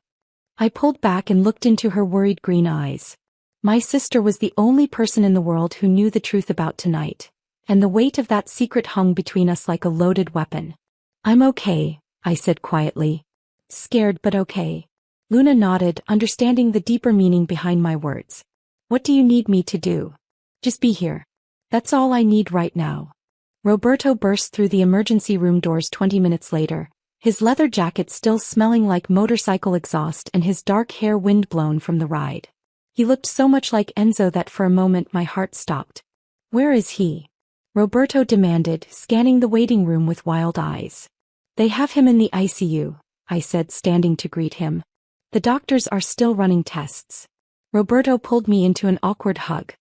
I pulled back and looked into her worried green eyes. My sister was the only person in the world who knew the truth about tonight, and the weight of that secret hung between us like a loaded weapon. I'm okay, I said quietly. Scared but okay. Luna nodded, understanding the deeper meaning behind my words. What do you need me to do? Just be here. That's all I need right now. Roberto burst through the emergency room doors 20 minutes later, his leather jacket still smelling like motorcycle exhaust and his dark hair wind-blown from the ride. He looked so much like Enzo that for a moment my heart stopped. Where is he? Roberto demanded, scanning the waiting room with wild eyes. They have him in the ICU, I said, standing to greet him. The doctors are still running tests. Roberto pulled me into an awkward hug.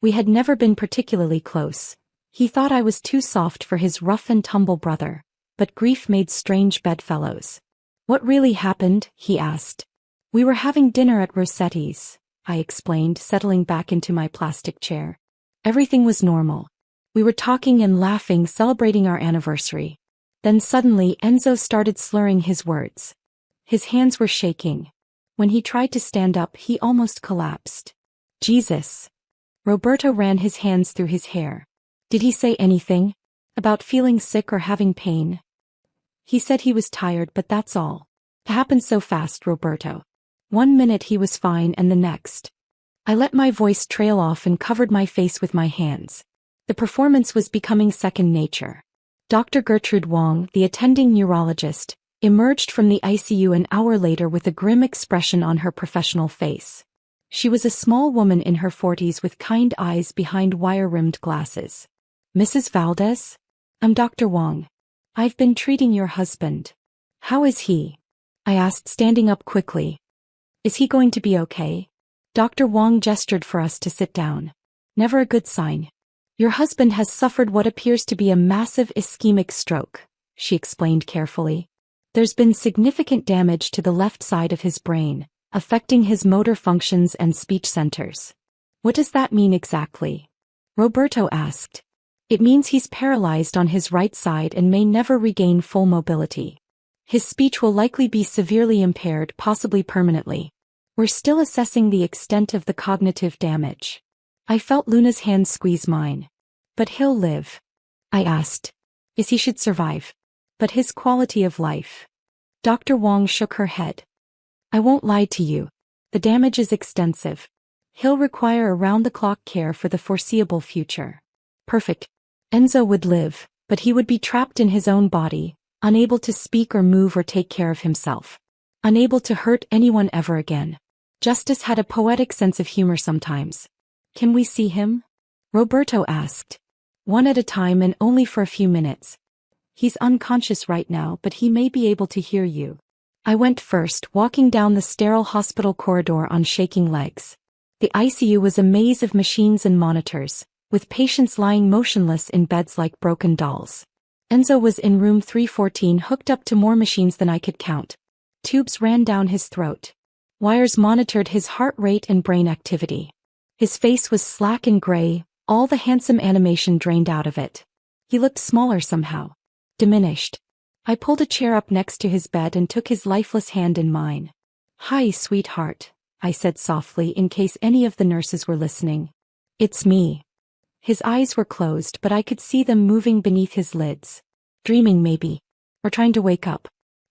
We had never been particularly close, He thought I was too soft for his rough-and-tumble brother, but grief made strange bedfellows. What really happened? He asked. We were having dinner at Rossetti's, I explained, settling back into my plastic chair. Everything was normal. We were talking and laughing, celebrating our anniversary. Then suddenly Enzo started slurring his words. His hands were shaking. When he tried to stand up, he almost collapsed. Jesus. Roberto ran his hands through his hair. Did he say anything? About feeling sick or having pain? He said he was tired, but that's all. It happened so fast, Roberto. 1 minute he was fine and the next. I let my voice trail off and covered my face with my hands. The performance was becoming second nature. Dr. Gertrude Wong, the attending neurologist, emerged from the ICU an hour later with a grim expression on her professional face. She was a small woman in her 40s with kind eyes behind wire-rimmed glasses. Mrs. Valdez? I'm Dr. Wong. I've been treating your husband. How is he? I asked, standing up quickly. Is he going to be okay? Dr. Wong gestured for us to sit down. Never a good sign. Your husband has suffered what appears to be a massive ischemic stroke, she explained carefully. There's been significant damage to the left side of his brain, affecting his motor functions and speech centers. What does that mean exactly? Roberto asked. It means he's paralyzed on his right side and may never regain full mobility. His speech will likely be severely impaired, possibly permanently. We're still assessing the extent of the cognitive damage. I felt Luna's hand squeeze mine. But he'll live. I asked. He should survive. But his quality of life. Dr. Wong shook her head. I won't lie to you. The damage is extensive. He'll require around-the-clock care for the foreseeable future. Perfect. Enzo would live, but he would be trapped in his own body, unable to speak or move or take care of himself. Unable to hurt anyone ever again. Justice had a poetic sense of humor sometimes. Can we see him? Roberto asked. One at a time and only for a few minutes. He's unconscious right now, but he may be able to hear you. I went first, walking down the sterile hospital corridor on shaking legs. The ICU was a maze of machines and monitors, with patients lying motionless in beds like broken dolls. Enzo was in room 314, hooked up to more machines than I could count. Tubes ran down his throat. Wires monitored his heart rate and brain activity. His face was slack and gray, all the handsome animation drained out of it. He looked smaller somehow. Diminished. I pulled a chair up next to his bed and took his lifeless hand in mine. Hi, sweetheart, I said softly in case any of the nurses were listening. It's me. His eyes were closed, but I could see them moving beneath his lids. Dreaming maybe. Or trying to wake up.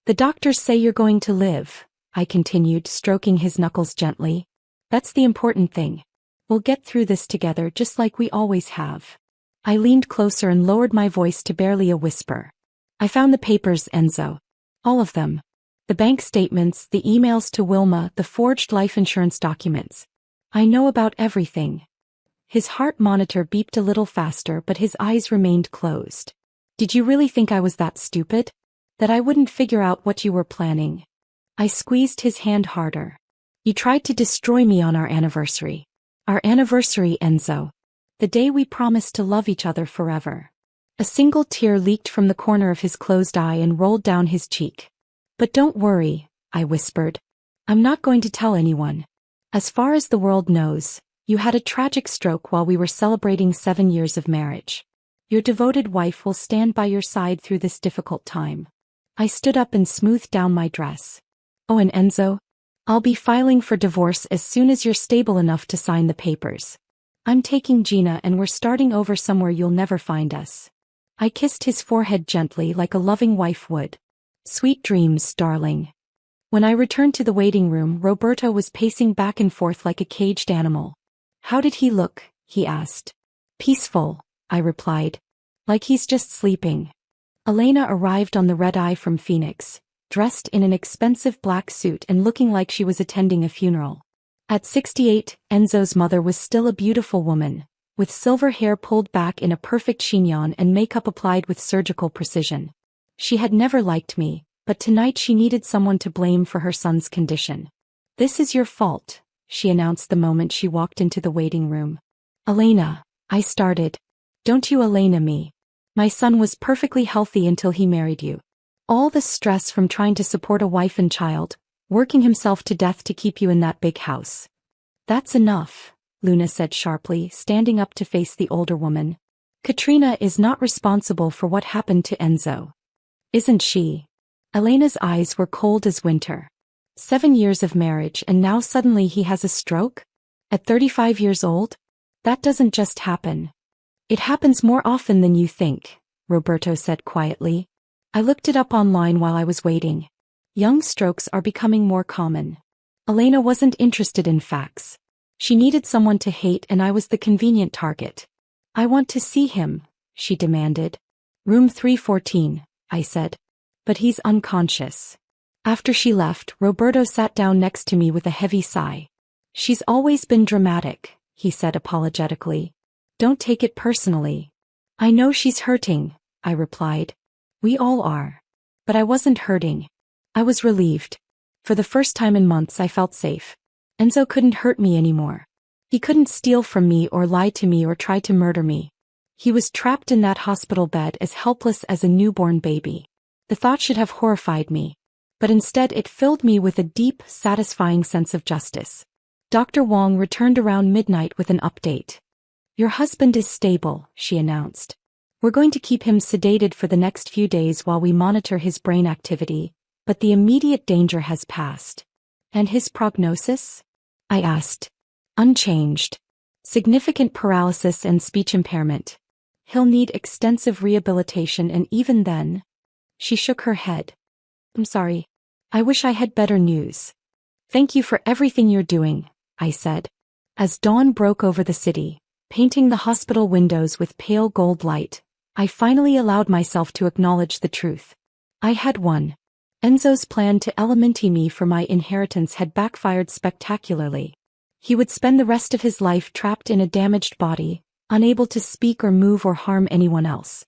The doctors say you're going to live, I continued, stroking his knuckles gently. That's the important thing. We'll get through this together just like we always have. I leaned closer and lowered my voice to barely a whisper. I found the papers, Enzo. All of them. The bank statements, the emails to Wilma, the forged life insurance documents. I know about everything. His heart monitor beeped a little faster, but his eyes remained closed. Did you really think I was that stupid? That I wouldn't figure out what you were planning? I squeezed his hand harder. You tried to destroy me on our anniversary. Our anniversary, Enzo. The day we promised to love each other forever. A single tear leaked from the corner of his closed eye and rolled down his cheek. But don't worry, I whispered. I'm not going to tell anyone. As far as the world knows, you had a tragic stroke while we were celebrating 7 years of marriage. Your devoted wife will stand by your side through this difficult time. I stood up and smoothed down my dress. Oh, and Enzo? I'll be filing for divorce as soon as you're stable enough to sign the papers. I'm taking Gina and we're starting over somewhere you'll never find us. I kissed his forehead gently like a loving wife would. Sweet dreams, darling. When I returned to the waiting room, Roberto was pacing back and forth like a caged animal. How did he look? He asked. Peaceful, I replied. Like he's just sleeping. Elena arrived on the red-eye from Phoenix, dressed in an expensive black suit and looking like she was attending a funeral. At 68, Enzo's mother was still a beautiful woman, with silver hair pulled back in a perfect chignon and makeup applied with surgical precision. She had never liked me, but tonight she needed someone to blame for her son's condition. This is your fault, she announced the moment she walked into the waiting room. Elena, I started. Don't you, Elena? Me. My son was perfectly healthy until he married you. All the stress from trying to support a wife and child, working himself to death to keep you in that big house. That's enough, Luna said sharply, standing up to face the older woman. Katrina is not responsible for what happened to Enzo. Isn't she? Elena's eyes were cold as winter. 7 years of marriage and now suddenly he has a stroke? At 35 years old? That doesn't just happen. It happens more often than you think, Roberto said quietly. I looked it up online while I was waiting. Young strokes are becoming more common. Elena wasn't interested in facts. She needed someone to hate and I was the convenient target. I want to see him, she demanded. Room 314, I said. But he's unconscious. After she left, Roberto sat down next to me with a heavy sigh. She's always been dramatic, he said apologetically. Don't take it personally. I know she's hurting, I replied. We all are. But I wasn't hurting. I was relieved. For the first time in months I felt safe. Enzo couldn't hurt me anymore. He couldn't steal from me or lie to me or try to murder me. He was trapped in that hospital bed as helpless as a newborn baby. The thought should have horrified me. But instead it filled me with a deep, satisfying sense of justice. Dr. Wong returned around midnight with an update. Your husband is stable, she announced. We're going to keep him sedated for the next few days while we monitor his brain activity, but the immediate danger has passed. And his prognosis? I asked. Unchanged. Significant paralysis and speech impairment. He'll need extensive rehabilitation and even then... She shook her head. I'm sorry. I wish I had better news. Thank you for everything you're doing, I said. As dawn broke over the city, painting the hospital windows with pale gold light, I finally allowed myself to acknowledge the truth. I had won. Enzo's plan to alimente me for my inheritance had backfired spectacularly. He would spend the rest of his life trapped in a damaged body, unable to speak or move or harm anyone else.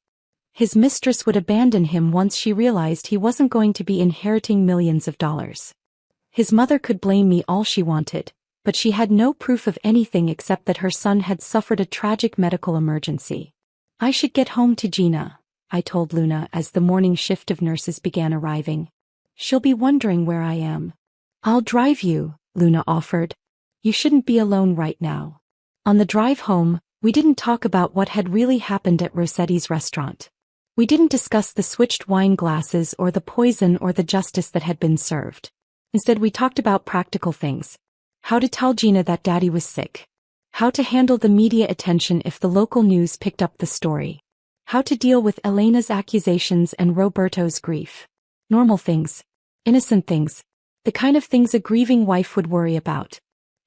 His mistress would abandon him once she realized he wasn't going to be inheriting millions of dollars. His mother could blame me all she wanted, but she had no proof of anything except that her son had suffered a tragic medical emergency. I should get home to Gina, I told Luna as the morning shift of nurses began arriving. She'll be wondering where I am. I'll drive you, Luna offered. You shouldn't be alone right now. On the drive home, we didn't talk about what had really happened at Rossetti's restaurant. We didn't discuss the switched wine glasses or the poison or the justice that had been served. Instead we talked about practical things. How to tell Gina that Daddy was sick. How to handle the media attention if the local news picked up the story. How to deal with Elena's accusations and Roberto's grief. Normal things. Innocent things. The kind of things a grieving wife would worry about.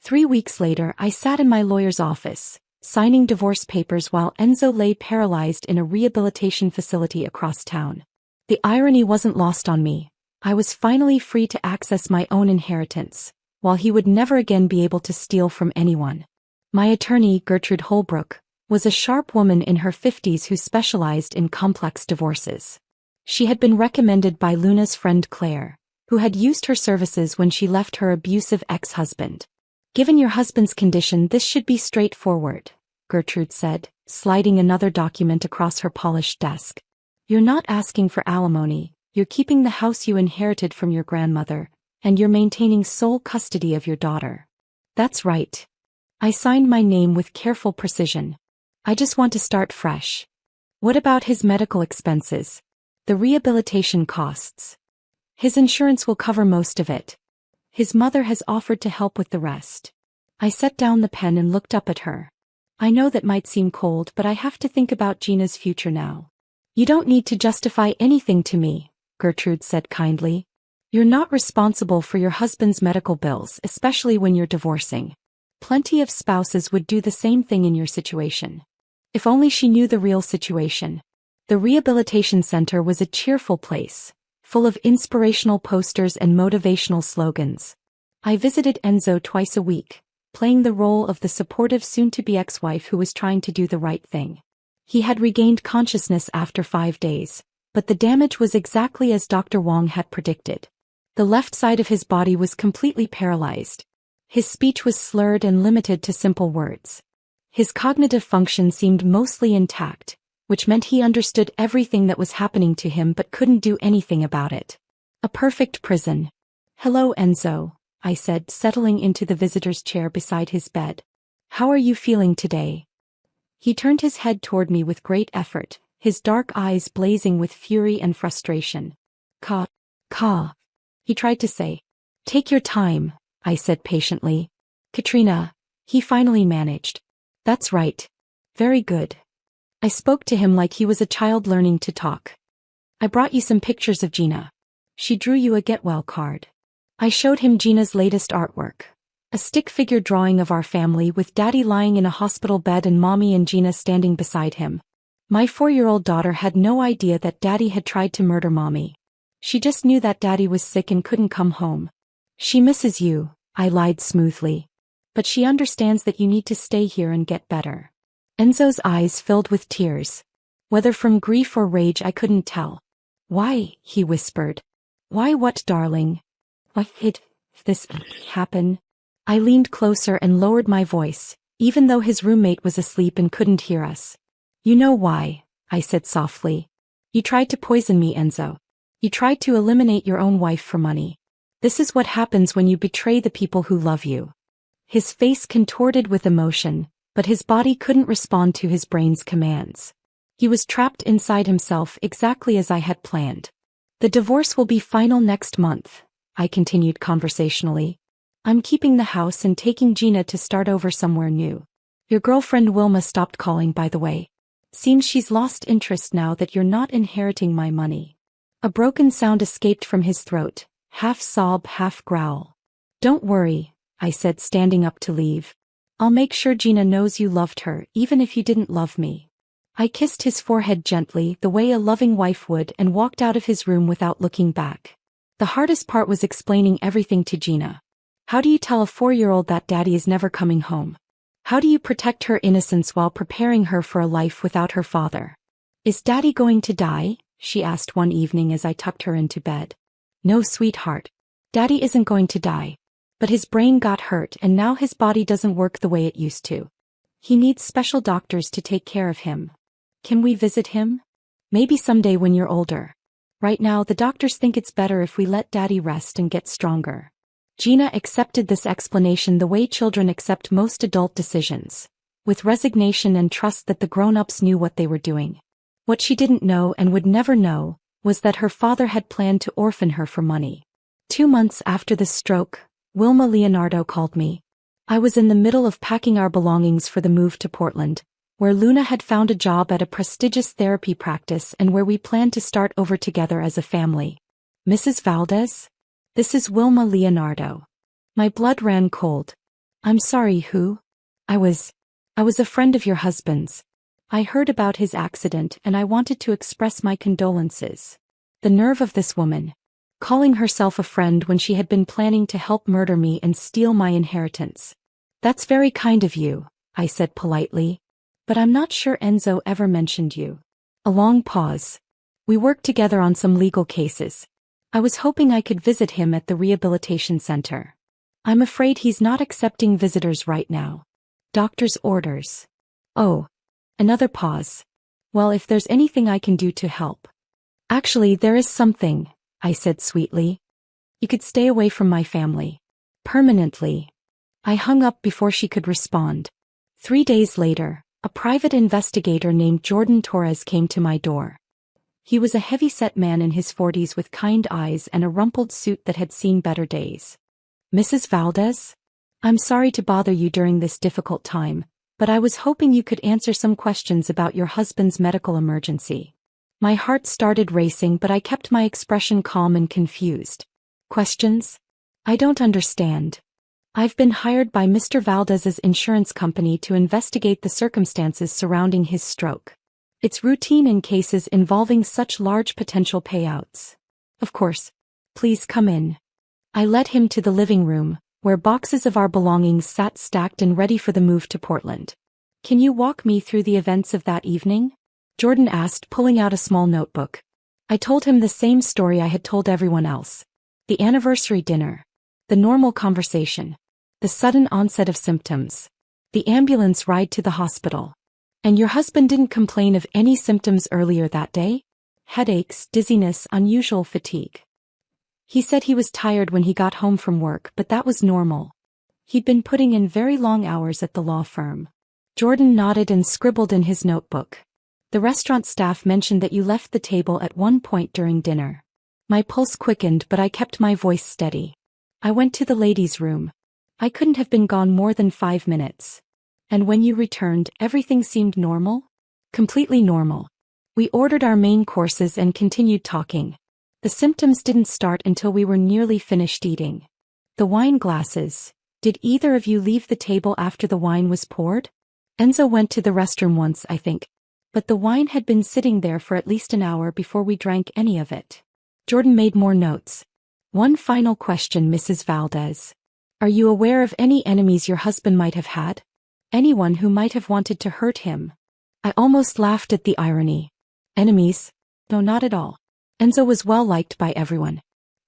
3 weeks later I sat in my lawyer's office, signing divorce papers while Enzo lay paralyzed in a rehabilitation facility across town. The irony wasn't lost on me. I was finally free to access my own inheritance, while he would never again be able to steal from anyone. My attorney, Gertrude Holbrook, was a sharp woman in her 50s who specialized in complex divorces. She had been recommended by Luna's friend Claire, who had used her services when she left her abusive ex-husband. Given your husband's condition, this should be straightforward, Gertrude said, sliding another document across her polished desk. You're not asking for alimony, you're keeping the house you inherited from your grandmother, and you're maintaining sole custody of your daughter. That's right. I signed my name with careful precision. I just want to start fresh. What about his medical expenses? The rehabilitation costs? His insurance will cover most of it. His mother has offered to help with the rest. I set down the pen and looked up at her. I know that might seem cold, but I have to think about Gina's future now. You don't need to justify anything to me, Gertrude said kindly. You're not responsible for your husband's medical bills, especially when you're divorcing. Plenty of spouses would do the same thing in your situation. If only she knew the real situation. The rehabilitation center was a cheerful place, full of inspirational posters and motivational slogans. I visited Enzo twice a week, playing the role of the supportive soon-to-be ex-wife who was trying to do the right thing. He had regained consciousness after 5 days, but the damage was exactly as Dr. Wong had predicted. The left side of his body was completely paralyzed. His speech was slurred and limited to simple words. His cognitive function seemed mostly intact, which meant he understood everything that was happening to him but couldn't do anything about it. A perfect prison. "Hello, Enzo," I said, settling into the visitor's chair beside his bed. "How are you feeling today?" He turned his head toward me with great effort, his dark eyes blazing with fury and frustration. Ka. He tried to say. "Take your time," I said patiently. "Katrina," he finally managed. "That's right. Very good." I spoke to him like he was a child learning to talk. "I brought you some pictures of Gina. She drew you a get well card." I showed him Gina's latest artwork. A stick figure drawing of our family with Daddy lying in a hospital bed and Mommy and Gina standing beside him. My 4-year-old daughter had no idea that Daddy had tried to murder Mommy. She just knew that Daddy was sick and couldn't come home. "She misses you," I lied smoothly. "But she understands that you need to stay here and get better." Enzo's eyes filled with tears. Whether from grief or rage I couldn't tell. "Why?" he whispered. "Why what, darling? Why did this happen?" I leaned closer and lowered my voice, even though his roommate was asleep and couldn't hear us. "You know why," I said softly. "You tried to poison me, Enzo. You tried to eliminate your own wife for money. This is what happens when you betray the people who love you." His face contorted with emotion, but his body couldn't respond to his brain's commands. He was trapped inside himself exactly as I had planned. "The divorce will be final next month," I continued conversationally. "I'm keeping the house and taking Gina to start over somewhere new. Your girlfriend Wilma stopped calling, by the way. Seems she's lost interest now that you're not inheriting my money." A broken sound escaped from his throat, half sob, half growl. "Don't worry," I said, standing up to leave. "I'll make sure Gina knows you loved her, even if you didn't love me." I kissed his forehead gently, the way a loving wife would, and walked out of his room without looking back. The hardest part was explaining everything to Gina. How do you tell a 4-year-old that Daddy is never coming home? How do you protect her innocence while preparing her for a life without her father? "Is Daddy going to die?" she asked one evening as I tucked her into bed. "No, sweetheart. Daddy isn't going to die. But his brain got hurt and now his body doesn't work the way it used to. He needs special doctors to take care of him. Can we visit him? Maybe someday when you're older. Right now the doctors think it's better if we let Daddy rest and get stronger." Gina accepted this explanation the way children accept most adult decisions, with resignation and trust that the grown-ups knew what they were doing. What she didn't know and would never know was that her father had planned to orphan her for money. 2 months after the stroke, Wilma Leonardo called me. I was in the middle of packing our belongings for the move to Portland, where Luna had found a job at a prestigious therapy practice and where we planned to start over together as a family. "Mrs. Valdez? This is Wilma Leonardo." My blood ran cold. "I'm sorry, who?" I was a friend of your husband's. I heard about his accident and I wanted to express my condolences." The nerve of this woman. Calling herself a friend when she had been planning to help murder me and steal my inheritance. "That's very kind of you," I said politely. "But I'm not sure Enzo ever mentioned you." A long pause. "We worked together on some legal cases. I was hoping I could visit him at the rehabilitation center. I'm afraid he's not accepting visitors right now. Doctor's orders." "Oh." Another pause. "Well, if there's anything I can do to help." "Actually, there is something," I said sweetly. "You could stay away from my family. Permanently." I hung up before she could respond. 3 days later, a private investigator named Jordan Torres came to my door. He was a heavy-set man in his 40s with kind eyes and a rumpled suit that had seen better days. "Mrs. Valdez? I'm sorry to bother you during this difficult time, but I was hoping you could answer some questions about your husband's medical emergency." My heart started racing, but I kept my expression calm and confused. "Questions? I don't understand." "I've been hired by Mr. Valdez's insurance company to investigate the circumstances surrounding his stroke. It's routine in cases involving such large potential payouts." "Of course. Please come in." I led him to the living room, where boxes of our belongings sat stacked and ready for the move to Portland. "Can you walk me through the events of that evening?" Jordan asked, pulling out a small notebook. I told him the same story I had told everyone else. The anniversary dinner. The normal conversation. The sudden onset of symptoms. The ambulance ride to the hospital. And your husband didn't complain of any symptoms earlier that day? Headaches, dizziness, unusual fatigue. He said he was tired when he got home from work, but that was normal. He'd been putting in very long hours at the law firm. Jordan nodded and scribbled in his notebook. The restaurant staff mentioned that you left the table at one point during dinner. My pulse quickened, but I kept my voice steady. I went to the ladies' room. I couldn't have been gone more than 5 minutes. And when you returned, everything seemed normal? Completely normal. We ordered our main courses and continued talking. The symptoms didn't start until we were nearly finished eating. The wine glasses. Did either of you leave the table after the wine was poured? Enzo went to the restroom once, I think. But the wine had been sitting there for at least an hour before we drank any of it. Jordan made more notes. One final question, Mrs. Valdez. Are you aware of any enemies your husband might have had? Anyone who might have wanted to hurt him? I almost laughed at the irony. Enemies? No, not at all. Enzo was well liked by everyone.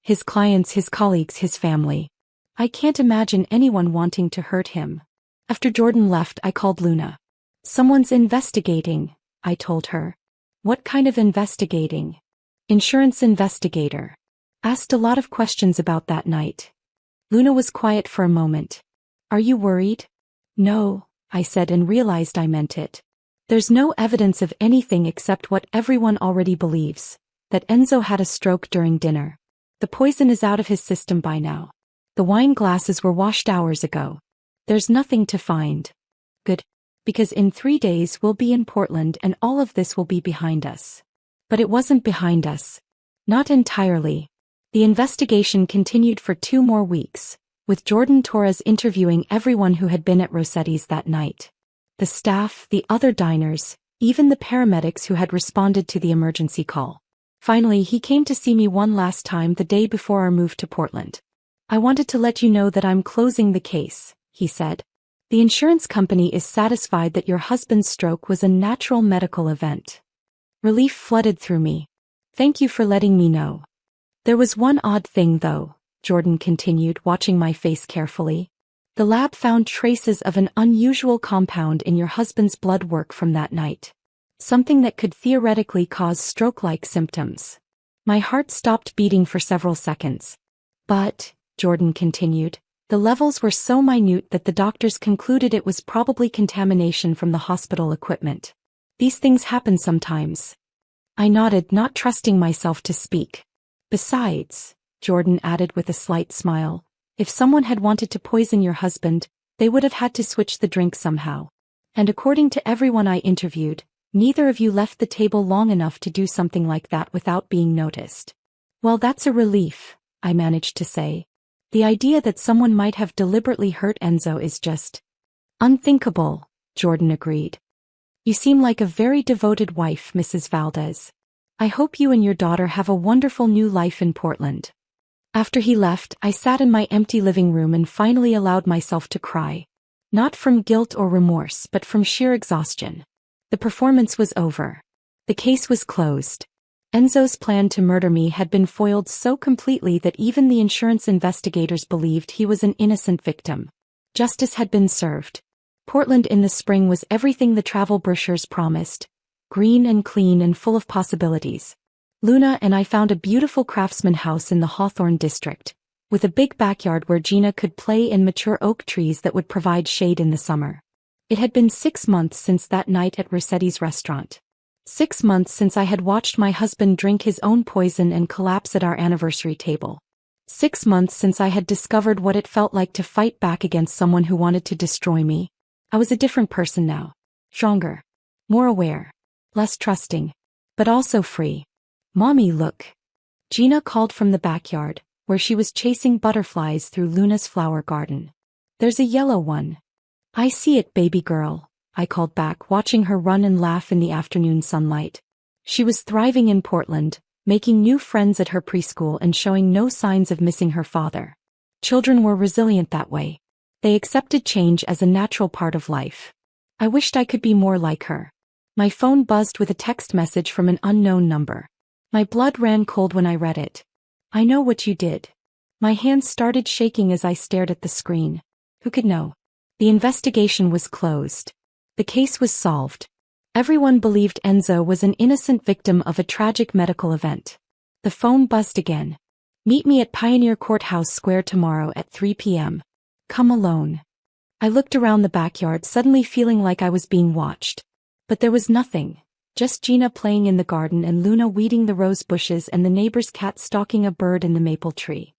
His clients, his colleagues, his family. I can't imagine anyone wanting to hurt him. After Jordan left, I called Luna. Someone's investigating, I told her. What kind of investigating? Insurance investigator. Asked a lot of questions about that night. Luna was quiet for a moment. Are you worried? No, I said and realized I meant it. There's no evidence of anything except what everyone already believes, that Enzo had a stroke during dinner. The poison is out of his system by now. The wine glasses were washed hours ago. There's nothing to find. Good. Because in 3 days we'll be in Portland and all of this will be behind us. But it wasn't behind us. Not entirely. The investigation continued for 2 more weeks, with Jordan Torres interviewing everyone who had been at Rossetti's that night. The staff, the other diners, even the paramedics who had responded to the emergency call. Finally, he came to see me one last time the day before our move to Portland. I wanted to let you know that I'm closing the case, he said. The insurance company is satisfied that your husband's stroke was a natural medical event. Relief flooded through me. Thank you for letting me know. There was one odd thing though, Jordan continued, watching my face carefully. The lab found traces of an unusual compound in your husband's blood work from that night. Something that could theoretically cause stroke-like symptoms. My heart stopped beating for several seconds. But, Jordan continued, the levels were so minute that the doctors concluded it was probably contamination from the hospital equipment. These things happen sometimes. I nodded, not trusting myself to speak. Besides, Jordan added with a slight smile, if someone had wanted to poison your husband, they would have had to switch the drink somehow. And according to everyone I interviewed, neither of you left the table long enough to do something like that without being noticed. Well, that's a relief, I managed to say. The idea that someone might have deliberately hurt Enzo is just unthinkable, Jordan agreed. You seem like a very devoted wife, Mrs. Valdez. I hope you and your daughter have a wonderful new life in Portland. After he left, I sat in my empty living room and finally allowed myself to cry. Not from guilt or remorse, but from sheer exhaustion. The performance was over. The case was closed. Enzo's plan to murder me had been foiled so completely that even the insurance investigators believed he was an innocent victim. Justice had been served. Portland in the spring was everything the travel brochures promised. Green and clean and full of possibilities. Luna and I found a beautiful craftsman house in the Hawthorne district, with a big backyard where Gina could play in mature oak trees that would provide shade in the summer. It had been 6 months since that night at Rossetti's restaurant. 6 months since I had watched my husband drink his own poison and collapse at our anniversary table. 6 months since I had discovered what it felt like to fight back against someone who wanted to destroy me. I was a different person now. Stronger. More aware. Less trusting. But also free. Mommy, look. Gina called from the backyard, where she was chasing butterflies through Luna's flower garden. There's a yellow one. I see it, baby girl, I called back, watching her run and laugh in the afternoon sunlight. She was thriving in Portland, making new friends at her preschool and showing no signs of missing her father. Children were resilient that way. They accepted change as a natural part of life. I wished I could be more like her. My phone buzzed with a text message from an unknown number. My blood ran cold when I read it. I know what you did. My hands started shaking as I stared at the screen. Who could know? The investigation was closed. The case was solved. Everyone believed Enzo was an innocent victim of a tragic medical event. The phone buzzed again. Meet me at Pioneer Courthouse Square tomorrow at 3 p.m. Come alone. I looked around the backyard, suddenly feeling like I was being watched. But there was nothing. Just Gina playing in the garden and Luna weeding the rose bushes and the neighbor's cat stalking a bird in the maple tree.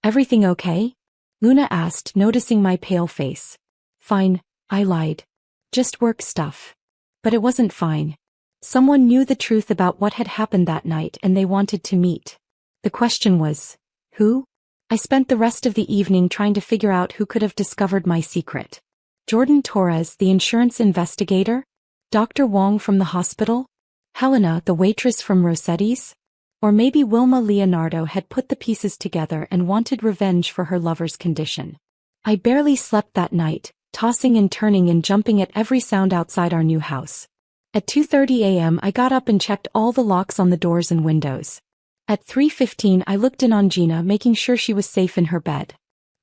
Everything okay? Luna asked, noticing my pale face. Fine, I lied. Just work stuff. But it wasn't fine. Someone knew the truth about what had happened that night and they wanted to meet. The question was, who? I spent the rest of the evening trying to figure out who could have discovered my secret. Jordan Torres, the insurance investigator? Dr. Wong from the hospital? Helena, the waitress from Rossetti's? Or maybe Wilma Leonardo had put the pieces together and wanted revenge for her lover's condition. I barely slept that night, tossing and turning and jumping at every sound outside our new house. At 2:30 a.m. I got up and checked all the locks on the doors and windows. At 3:15 I looked in on Gina, making sure she was safe in her bed.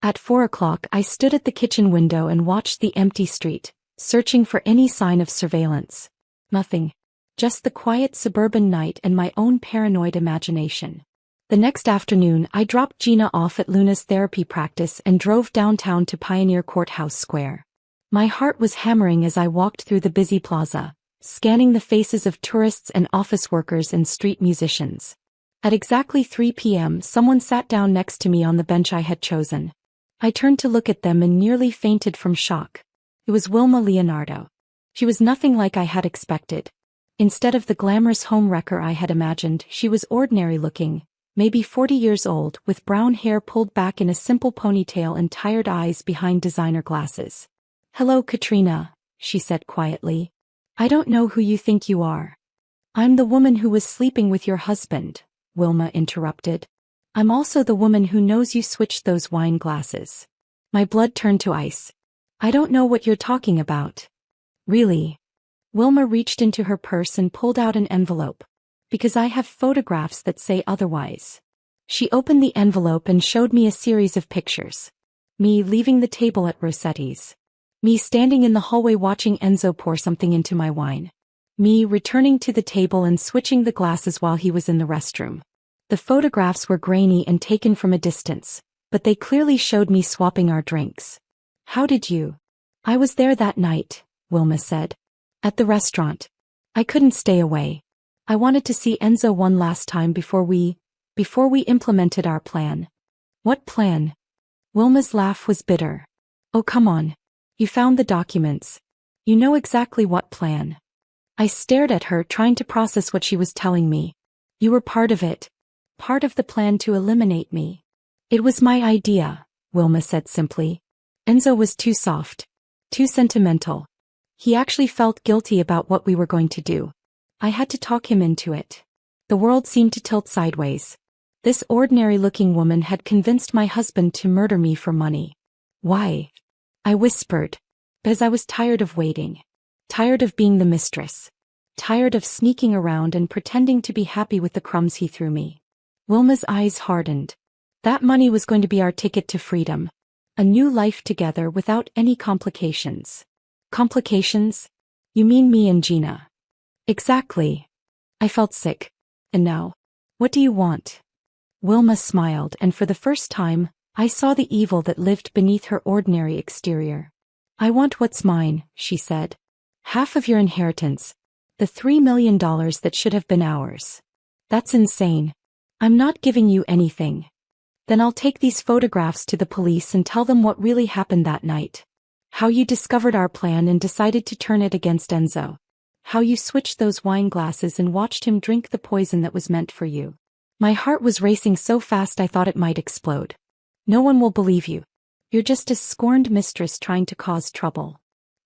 At 4 o'clock I stood at the kitchen window and watched the empty street, searching for any sign of surveillance. Nothing. Just the quiet suburban night and my own paranoid imagination. The next afternoon I dropped Gina off at Luna's therapy practice and drove downtown to Pioneer Courthouse Square. My heart was hammering as I walked through the busy plaza, scanning the faces of tourists and office workers and street musicians. At exactly 3 p.m. someone sat down next to me on the bench I had chosen. I turned to look at them and nearly fainted from shock. It was Wilma Leonardo. She was nothing like I had expected. Instead of the glamorous homewrecker I had imagined, she was ordinary-looking, maybe 40 years old, with brown hair pulled back in a simple ponytail and tired eyes behind designer glasses. "Hello, Katrina," she said quietly. "I don't know who you think you are." "I'm the woman who was sleeping with your husband," Wilma interrupted. "I'm also the woman who knows you switched those wine glasses." My blood turned to ice. "I don't know what you're talking about." "Really?" Wilma reached into her purse and pulled out an envelope. "Because I have photographs that say otherwise." She opened the envelope and showed me a series of pictures. Me leaving the table at Rossetti's. Me standing in the hallway watching Enzo pour something into my wine. Me returning to the table and switching the glasses while he was in the restroom. The photographs were grainy and taken from a distance, but they clearly showed me swapping our drinks. "How did you?" "I was there that night," Wilma said. "At the restaurant. I couldn't stay away. I wanted to see Enzo one last time before we implemented our plan." "What plan?" Wilma's laugh was bitter. "Oh, come on. You found the documents. You know exactly what plan." I stared at her, trying to process what she was telling me. "You were part of it. Part of the plan to eliminate me." "It was my idea," Wilma said simply. "Enzo was too soft. Too sentimental. He actually felt guilty about what we were going to do. I had to talk him into it." The world seemed to tilt sideways. This ordinary-looking woman had convinced my husband to murder me for money. "Why?" I whispered. "Because I was tired of waiting. Tired of being the mistress. Tired of sneaking around and pretending to be happy with the crumbs he threw me." Wilma's eyes hardened. "That money was going to be our ticket to freedom. A new life together without any complications." "Complications? You mean me and Gina?" "Exactly." I felt sick. "And now? What do you want?" Wilma smiled, and for the first time, I saw the evil that lived beneath her ordinary exterior. "I want what's mine," she said. "Half of your inheritance. The $3 million that should have been ours." "That's insane. I'm not giving you anything." "Then I'll take these photographs to the police and tell them what really happened that night. How you discovered our plan and decided to turn it against Enzo. How you switched those wine glasses and watched him drink the poison that was meant for you." My heart was racing so fast I thought it might explode. "No one will believe you. You're just a scorned mistress trying to cause trouble."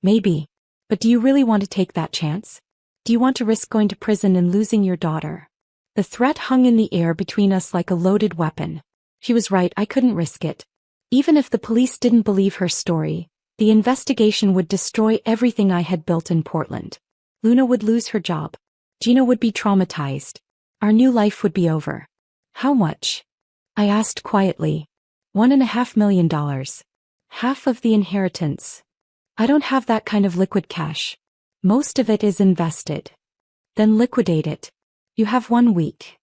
"Maybe. But do you really want to take that chance? Do you want to risk going to prison and losing your daughter?" The threat hung in the air between us like a loaded weapon. She was right, I couldn't risk it. Even if the police didn't believe her story, the investigation would destroy everything I had built in Portland. Luna would lose her job. Gina would be traumatized. Our new life would be over. "How much?" I asked quietly. $1.5 million. Half of the inheritance. I don't have that kind of liquid cash. Most of it is invested. Then liquidate it. You have 1 week.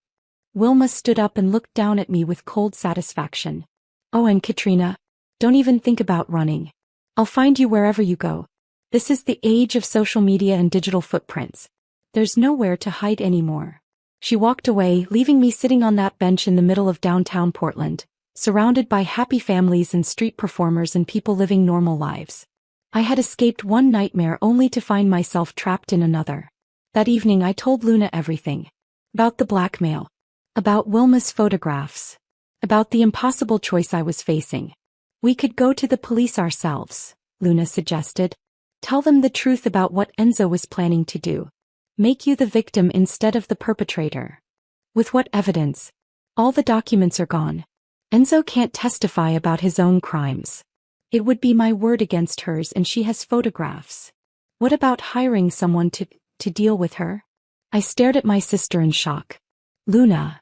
Wilma stood up and looked down at me with cold satisfaction. Oh, and Katrina, don't even think about running. I'll find you wherever you go. This is the age of social media and digital footprints. There's nowhere to hide anymore. She walked away, leaving me sitting on that bench in the middle of downtown Portland, surrounded by happy families and street performers and people living normal lives. I had escaped one nightmare only to find myself trapped in another. That evening I told Luna everything. About the blackmail. About Wilma's photographs. About the impossible choice I was facing. We could go to the police ourselves, Luna suggested. Tell them the truth about what Enzo was planning to do. Make you the victim instead of the perpetrator. With what evidence? All the documents are gone. Enzo can't testify about his own crimes. It would be my word against hers, and she has photographs. What about hiring someone to deal with her? I stared at my sister in shock. Luna.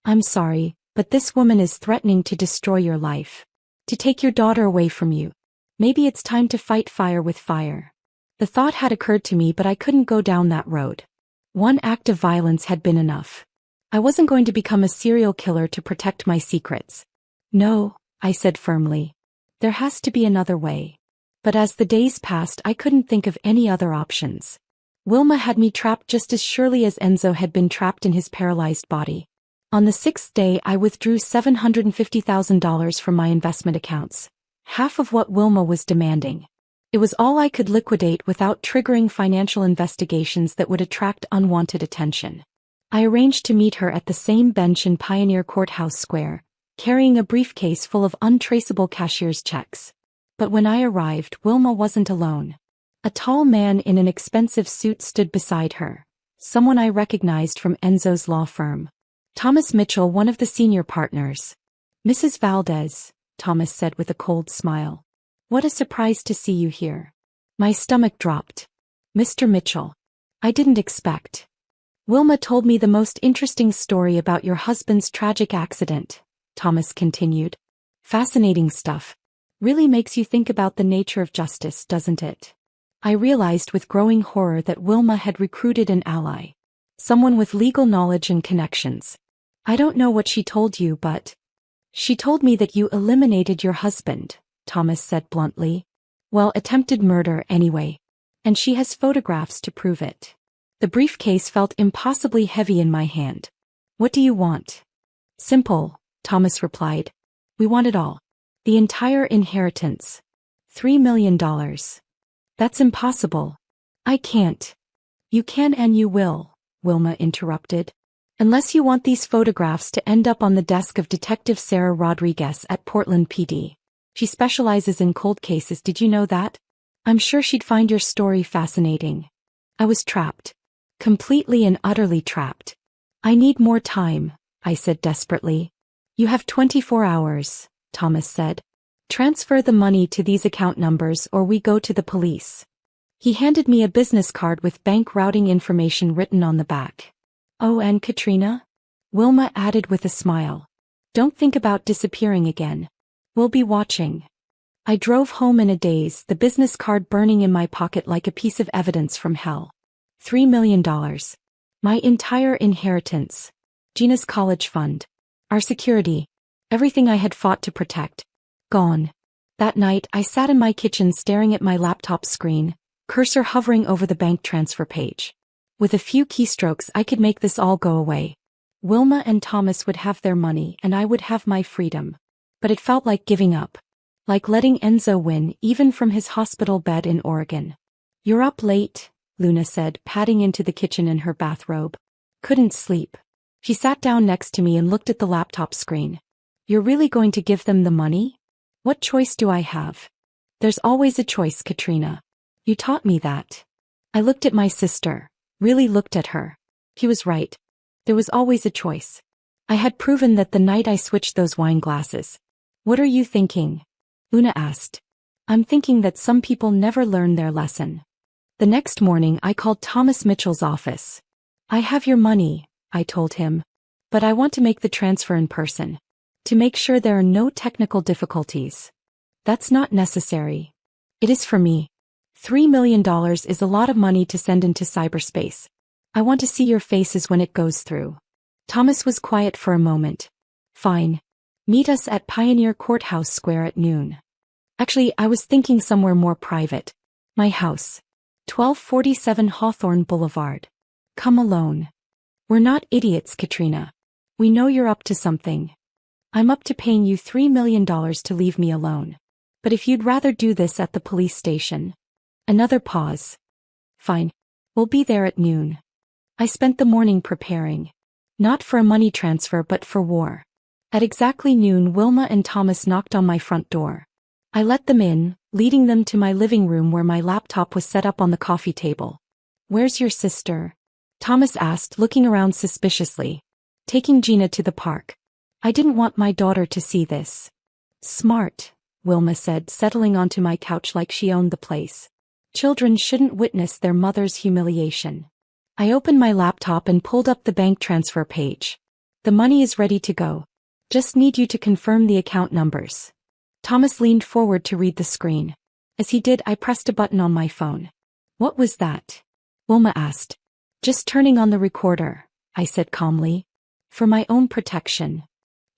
I'm sorry, but this woman is threatening to destroy your life. To take your daughter away from you. Maybe it's time to fight fire with fire. The thought had occurred to me, but I couldn't go down that road. One act of violence had been enough. I wasn't going to become a serial killer to protect my secrets. No, I said firmly. There has to be another way. But as the days passed, I couldn't think of any other options. Wilma had me trapped just as surely as Enzo had been trapped in his paralyzed body. On the 6th day, I withdrew $750,000 from my investment accounts, half of what Wilma was demanding. It was all I could liquidate without triggering financial investigations that would attract unwanted attention. I arranged to meet her at the same bench in Pioneer Courthouse Square, carrying a briefcase full of untraceable cashier's checks. But when I arrived, Wilma wasn't alone. A tall man in an expensive suit stood beside her, someone I recognized from Enzo's law firm. Thomas Mitchell, one of the senior partners. Mrs. Valdez, Thomas said with a cold smile. What a surprise to see you here. My stomach dropped. Mr. Mitchell. I didn't expect. Wilma told me the most interesting story about your husband's tragic accident, Thomas continued. Fascinating stuff. Really makes you think about the nature of justice, doesn't it? I realized with growing horror that Wilma had recruited an ally. Someone with legal knowledge and connections. I don't know what she told you, but... She told me that you eliminated your husband, Thomas said bluntly. Well, attempted murder anyway. And she has photographs to prove it. The briefcase felt impossibly heavy in my hand. What do you want? Simple, Thomas replied. We want it all. The entire inheritance. $3 million. That's impossible. I can't. You can and you will, Wilma interrupted. Unless you want these photographs to end up on the desk of Detective Sarah Rodriguez at Portland PD. She specializes in cold cases, did you know that? I'm sure she'd find your story fascinating. I was trapped. Completely and utterly trapped. I need more time, I said desperately. You have 24 hours, Thomas said. Transfer the money to these account numbers or we go to the police. He handed me a business card with bank routing information written on the back. Oh, and Katrina? Wilma added with a smile. Don't think about disappearing again. We'll be watching. I drove home in a daze, the business card burning in my pocket like a piece of evidence from hell. $3 million. My entire inheritance. Gina's college fund. Our security. Everything I had fought to protect. Gone. That night, I sat in my kitchen staring at my laptop screen, cursor hovering over the bank transfer page. With a few keystrokes, I could make this all go away. Wilma and Thomas would have their money and I would have my freedom. But it felt like giving up. Like letting Enzo win, even from his hospital bed in Oregon. You're up late, Luna said, padding into the kitchen in her bathrobe. Couldn't sleep. She sat down next to me and looked at the laptop screen. You're really going to give them the money? What choice do I have? There's always a choice, Katrina. You taught me that. I looked at my sister. Really looked at her. He was right. There was always a choice. I had proven that the night I switched those wine glasses. What are you thinking? Luna asked. I'm thinking that some people never learn their lesson. The next morning I called Thomas Mitchell's office. I have your money, I told him. But I want to make the transfer in person. To make sure there are no technical difficulties. That's not necessary. It is for me. $3 million is a lot of money to send into cyberspace. I want to see your faces when it goes through. Thomas was quiet for a moment. Fine. Meet us at Pioneer Courthouse Square at noon. Actually, I was thinking somewhere more private. My house. 1247 Hawthorne Boulevard. Come alone. We're not idiots, Katrina. We know you're up to something. I'm up to paying you $3 million to leave me alone. But if you'd rather do this at the police station. Another pause. Fine. We'll be there at noon. I spent the morning preparing. Not for a money transfer but for war. At exactly noon, Wilma and Thomas knocked on my front door. I let them in, leading them to my living room where my laptop was set up on the coffee table. Where's your sister? Thomas asked, looking around suspiciously. Taking Gina to the park. I didn't want my daughter to see this. Smart, Wilma said, settling onto my couch like she owned the place. Children shouldn't witness their mother's humiliation. I opened my laptop and pulled up the bank transfer page. The money is ready to go. Just need you to confirm the account numbers. Thomas leaned forward to read the screen. As he did, I pressed a button on my phone. What was that? Wilma asked. Just turning on the recorder, I said calmly. For my own protection.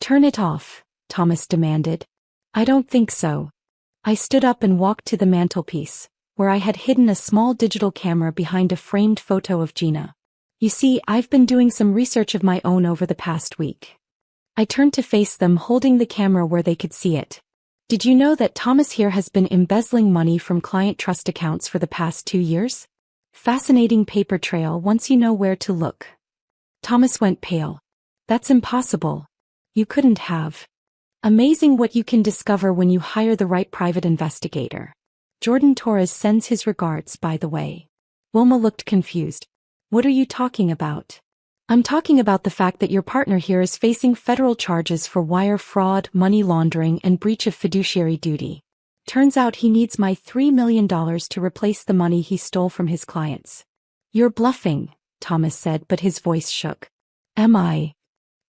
Turn it off, Thomas demanded. I don't think so. I stood up and walked to the mantelpiece, where I had hidden a small digital camera behind a framed photo of Gina. You see, I've been doing some research of my own over the past week. I turned to face them, holding the camera where they could see it. Did you know that Thomas here has been embezzling money from client trust accounts for the past 2 years? Fascinating paper trail once you know where to look. Thomas went pale. That's impossible. You couldn't have. Amazing what you can discover when you hire the right private investigator. Jordan Torres sends his regards, by the way. Wilma looked confused. What are you talking about? I'm talking about the fact that your partner here is facing federal charges for wire fraud, money laundering, and breach of fiduciary duty. Turns out he needs my $3 million to replace the money he stole from his clients. You're bluffing, Thomas said, but his voice shook. Am I?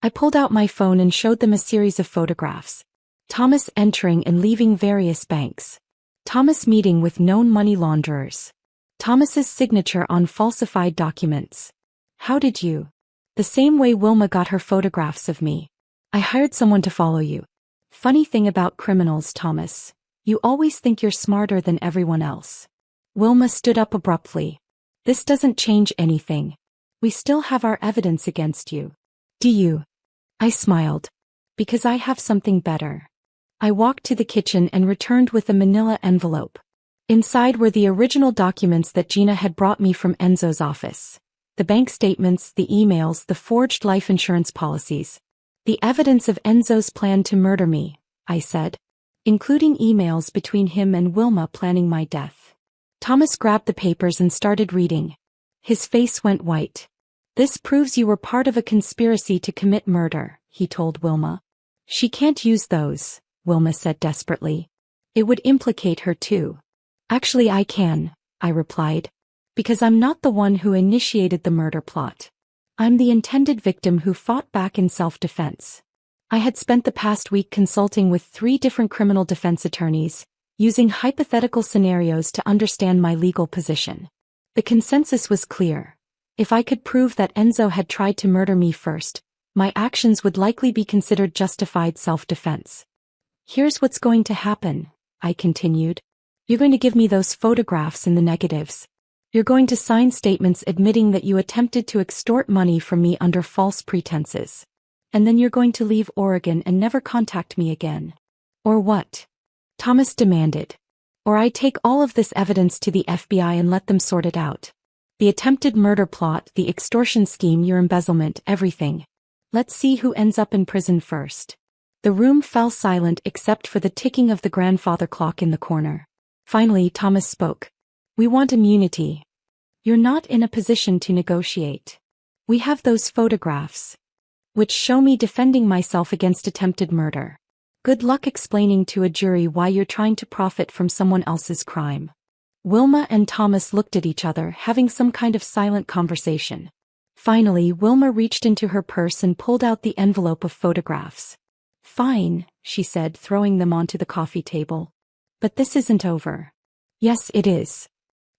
I pulled out my phone and showed them a series of photographs. Thomas entering and leaving various banks. Thomas meeting with known money launderers. Thomas's signature on falsified documents. How did you? The same way Wilma got her photographs of me. I hired someone to follow you. Funny thing about criminals, Thomas. You always think you're smarter than everyone else. Wilma stood up abruptly. This doesn't change anything. We still have our evidence against you. Do you? I smiled. Because I have something better. I walked to the kitchen and returned with a manila envelope. Inside were the original documents that Gina had brought me from Enzo's office. The bank statements, the emails, the forged life insurance policies. The evidence of Enzo's plan to murder me, I said. Including emails between him and Wilma planning my death. Thomas grabbed the papers and started reading. His face went white. This proves you were part of a conspiracy to commit murder, he told Wilma. She can't use those, Wilma said desperately. It would implicate her too. Actually, I can, I replied. Because I'm not the one who initiated the murder plot. I'm the intended victim who fought back in self-defense. I had spent the past week consulting with 3 different criminal defense attorneys, using hypothetical scenarios to understand my legal position. The consensus was clear. If I could prove that Enzo had tried to murder me first, my actions would likely be considered justified self-defense. Here's what's going to happen, I continued. You're going to give me those photographs in the negatives. You're going to sign statements admitting that you attempted to extort money from me under false pretenses. And then you're going to leave Oregon and never contact me again. Or what? Thomas demanded. Or I take all of this evidence to the FBI and let them sort it out. The attempted murder plot, the extortion scheme, your embezzlement, everything. Let's see who ends up in prison first. The room fell silent except for the ticking of the grandfather clock in the corner. Finally, Thomas spoke. We want immunity. You're not in a position to negotiate. We have those photographs, which show me defending myself against attempted murder. Good luck explaining to a jury why you're trying to profit from someone else's crime. Wilma and Thomas looked at each other, having some kind of silent conversation. Finally, Wilma reached into her purse and pulled out the envelope of photographs. Fine, she said, throwing them onto the coffee table. But this isn't over. Yes, it is.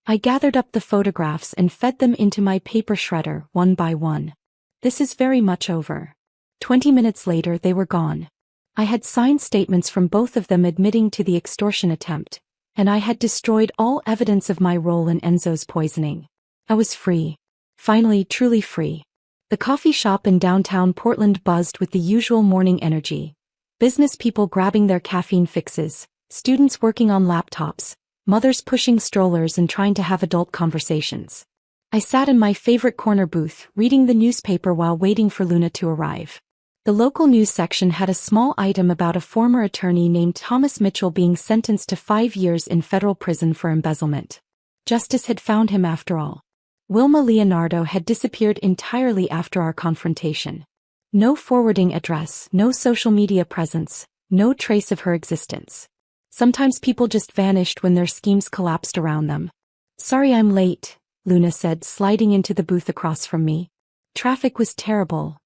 I gathered up the photographs and fed them into my paper shredder, one by one. This is very much over. 20 minutes later they were gone. I had signed statements from both of them admitting to the extortion attempt, and I had destroyed all evidence of my role in Enzo's poisoning. I was free. Finally, truly free. The coffee shop in downtown Portland buzzed with the usual morning energy. Business people grabbing their caffeine fixes, students working on laptops, mothers pushing strollers and trying to have adult conversations. I sat in my favorite corner booth, reading the newspaper while waiting for Luna to arrive. The local news section had a small item about a former attorney named Thomas Mitchell being sentenced to 5 years in federal prison for embezzlement. Justice had found him after all. Wilma Leonardo had disappeared entirely after our confrontation. No forwarding address, no social media presence, no trace of her existence. Sometimes people just vanished when their schemes collapsed around them. "Sorry I'm late," Luna said, sliding into the booth across from me. "Traffic was terrible."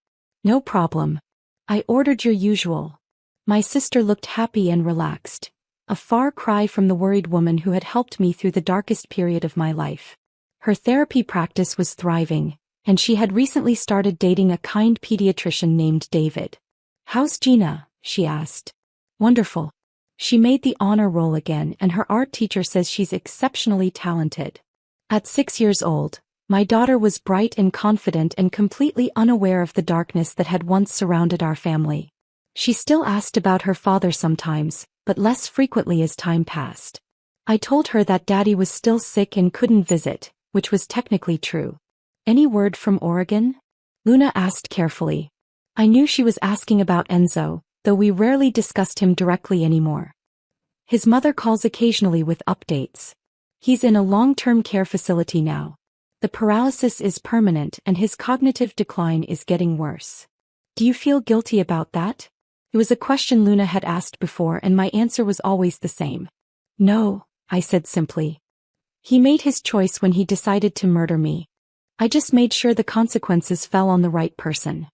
"No problem. I ordered your usual." My sister looked happy and relaxed, a far cry from the worried woman who had helped me through the darkest period of my life. Her therapy practice was thriving, and she had recently started dating a kind pediatrician named David. "How's Gina?" she asked. "Wonderful. She made the honor roll again and her art teacher says she's exceptionally talented." At 6 years old, my daughter was bright and confident and completely unaware of the darkness that had once surrounded our family. She still asked about her father sometimes, but less frequently as time passed. I told her that Daddy was still sick and couldn't visit, which was technically true. "Any word from Oregon?" Luna asked carefully. I knew she was asking about Enzo, though we rarely discussed him directly anymore. "His mother calls occasionally with updates. He's in a long-term care facility now. The paralysis is permanent and his cognitive decline is getting worse." "Do you feel guilty about that?" It was a question Luna had asked before and my answer was always the same. "No," I said simply. "He made his choice when he decided to murder me. I just made sure the consequences fell on the right person."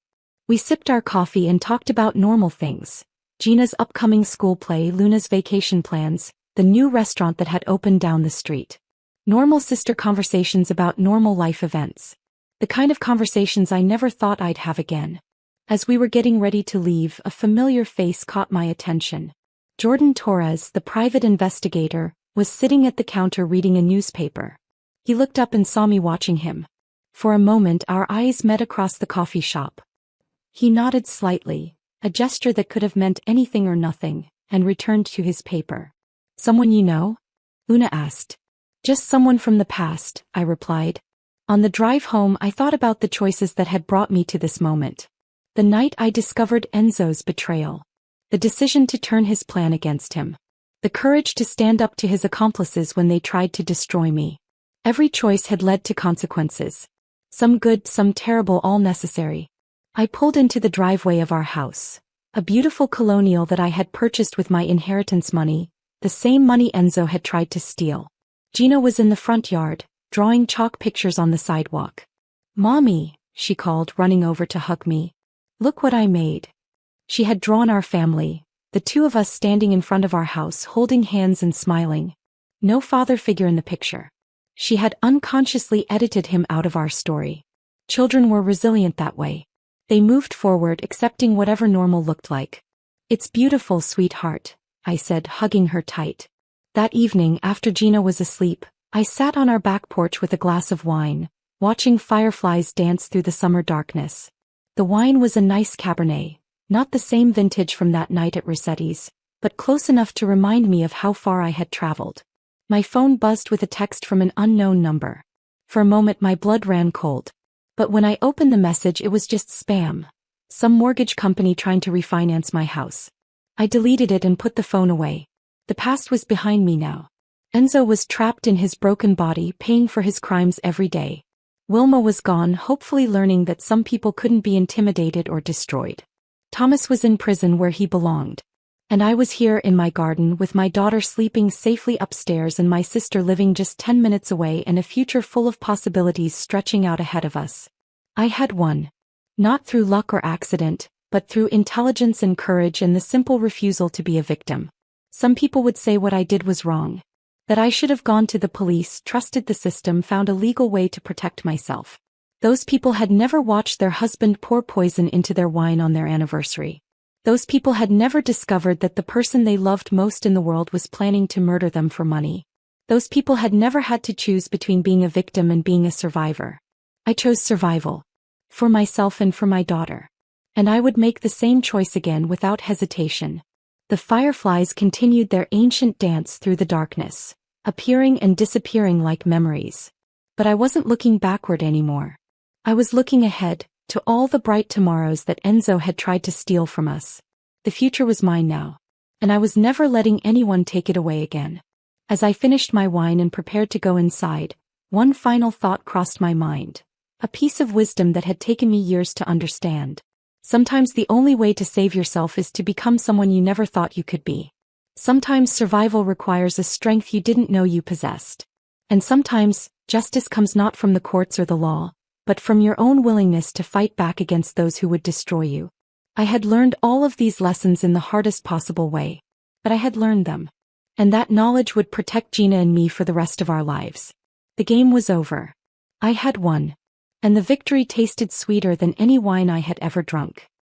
We sipped our coffee and talked about normal things. Gina's upcoming school play, Luna's vacation plans, the new restaurant that had opened down the street. Normal sister conversations about normal life events. The kind of conversations I never thought I'd have again. As we were getting ready to leave, a familiar face caught my attention. Jordan Torres, the private investigator, was sitting at the counter reading a newspaper. He looked up and saw me watching him. For a moment our eyes met across the coffee shop. He nodded slightly, a gesture that could have meant anything or nothing, and returned to his paper. "Someone you know?" Luna asked. "Just someone from the past," I replied. On the drive home I thought about the choices that had brought me to this moment. The night I discovered Enzo's betrayal. The decision to turn his plan against him. The courage to stand up to his accomplices when they tried to destroy me. Every choice had led to consequences. Some good, some terrible, all necessary. I pulled into the driveway of our house. A beautiful colonial that I had purchased with my inheritance money, the same money Enzo had tried to steal. Gina was in the front yard, drawing chalk pictures on the sidewalk. "Mommy," she called, running over to hug me. "Look what I made." She had drawn our family, the two of us standing in front of our house holding hands and smiling. No father figure in the picture. She had unconsciously edited him out of our story. Children were resilient that way. They moved forward accepting whatever normal looked like. "It's beautiful, sweetheart," I said, hugging her tight. That evening, after Gina was asleep, I sat on our back porch with a glass of wine, watching fireflies dance through the summer darkness. The wine was a nice Cabernet, not the same vintage from that night at Rossetti's, but close enough to remind me of how far I had traveled. My phone buzzed with a text from an unknown number. For a moment my blood ran cold. But when I opened the message it was just spam. Some mortgage company trying to refinance my house. I deleted it and put the phone away. The past was behind me now. Enzo was trapped in his broken body, paying for his crimes every day. Wilma was gone, hopefully learning that some people couldn't be intimidated or destroyed. Thomas was in prison where he belonged. And I was here in my garden with my daughter sleeping safely upstairs and my sister living just 10 minutes away and a future full of possibilities stretching out ahead of us. I had won. Not through luck or accident, but through intelligence and courage and the simple refusal to be a victim. Some people would say what I did was wrong. That I should have gone to the police, trusted the system, found a legal way to protect myself. Those people had never watched their husband pour poison into their wine on their anniversary. Those people had never discovered that the person they loved most in the world was planning to murder them for money. Those people had never had to choose between being a victim and being a survivor. I chose survival. For myself and for my daughter. And I would make the same choice again without hesitation. The fireflies continued their ancient dance through the darkness, appearing and disappearing like memories. But I wasn't looking backward anymore. I was looking ahead, to all the bright tomorrows that Enzo had tried to steal from us. The future was mine now. And I was never letting anyone take it away again. As I finished my wine and prepared to go inside, one final thought crossed my mind. A piece of wisdom that had taken me years to understand. Sometimes the only way to save yourself is to become someone you never thought you could be. Sometimes survival requires a strength you didn't know you possessed. And sometimes, justice comes not from the courts or the law, but from your own willingness to fight back against those who would destroy you. I had learned all of these lessons in the hardest possible way. But I had learned them. And that knowledge would protect Gina and me for the rest of our lives. The game was over. I had won. And the victory tasted sweeter than any wine I had ever drunk.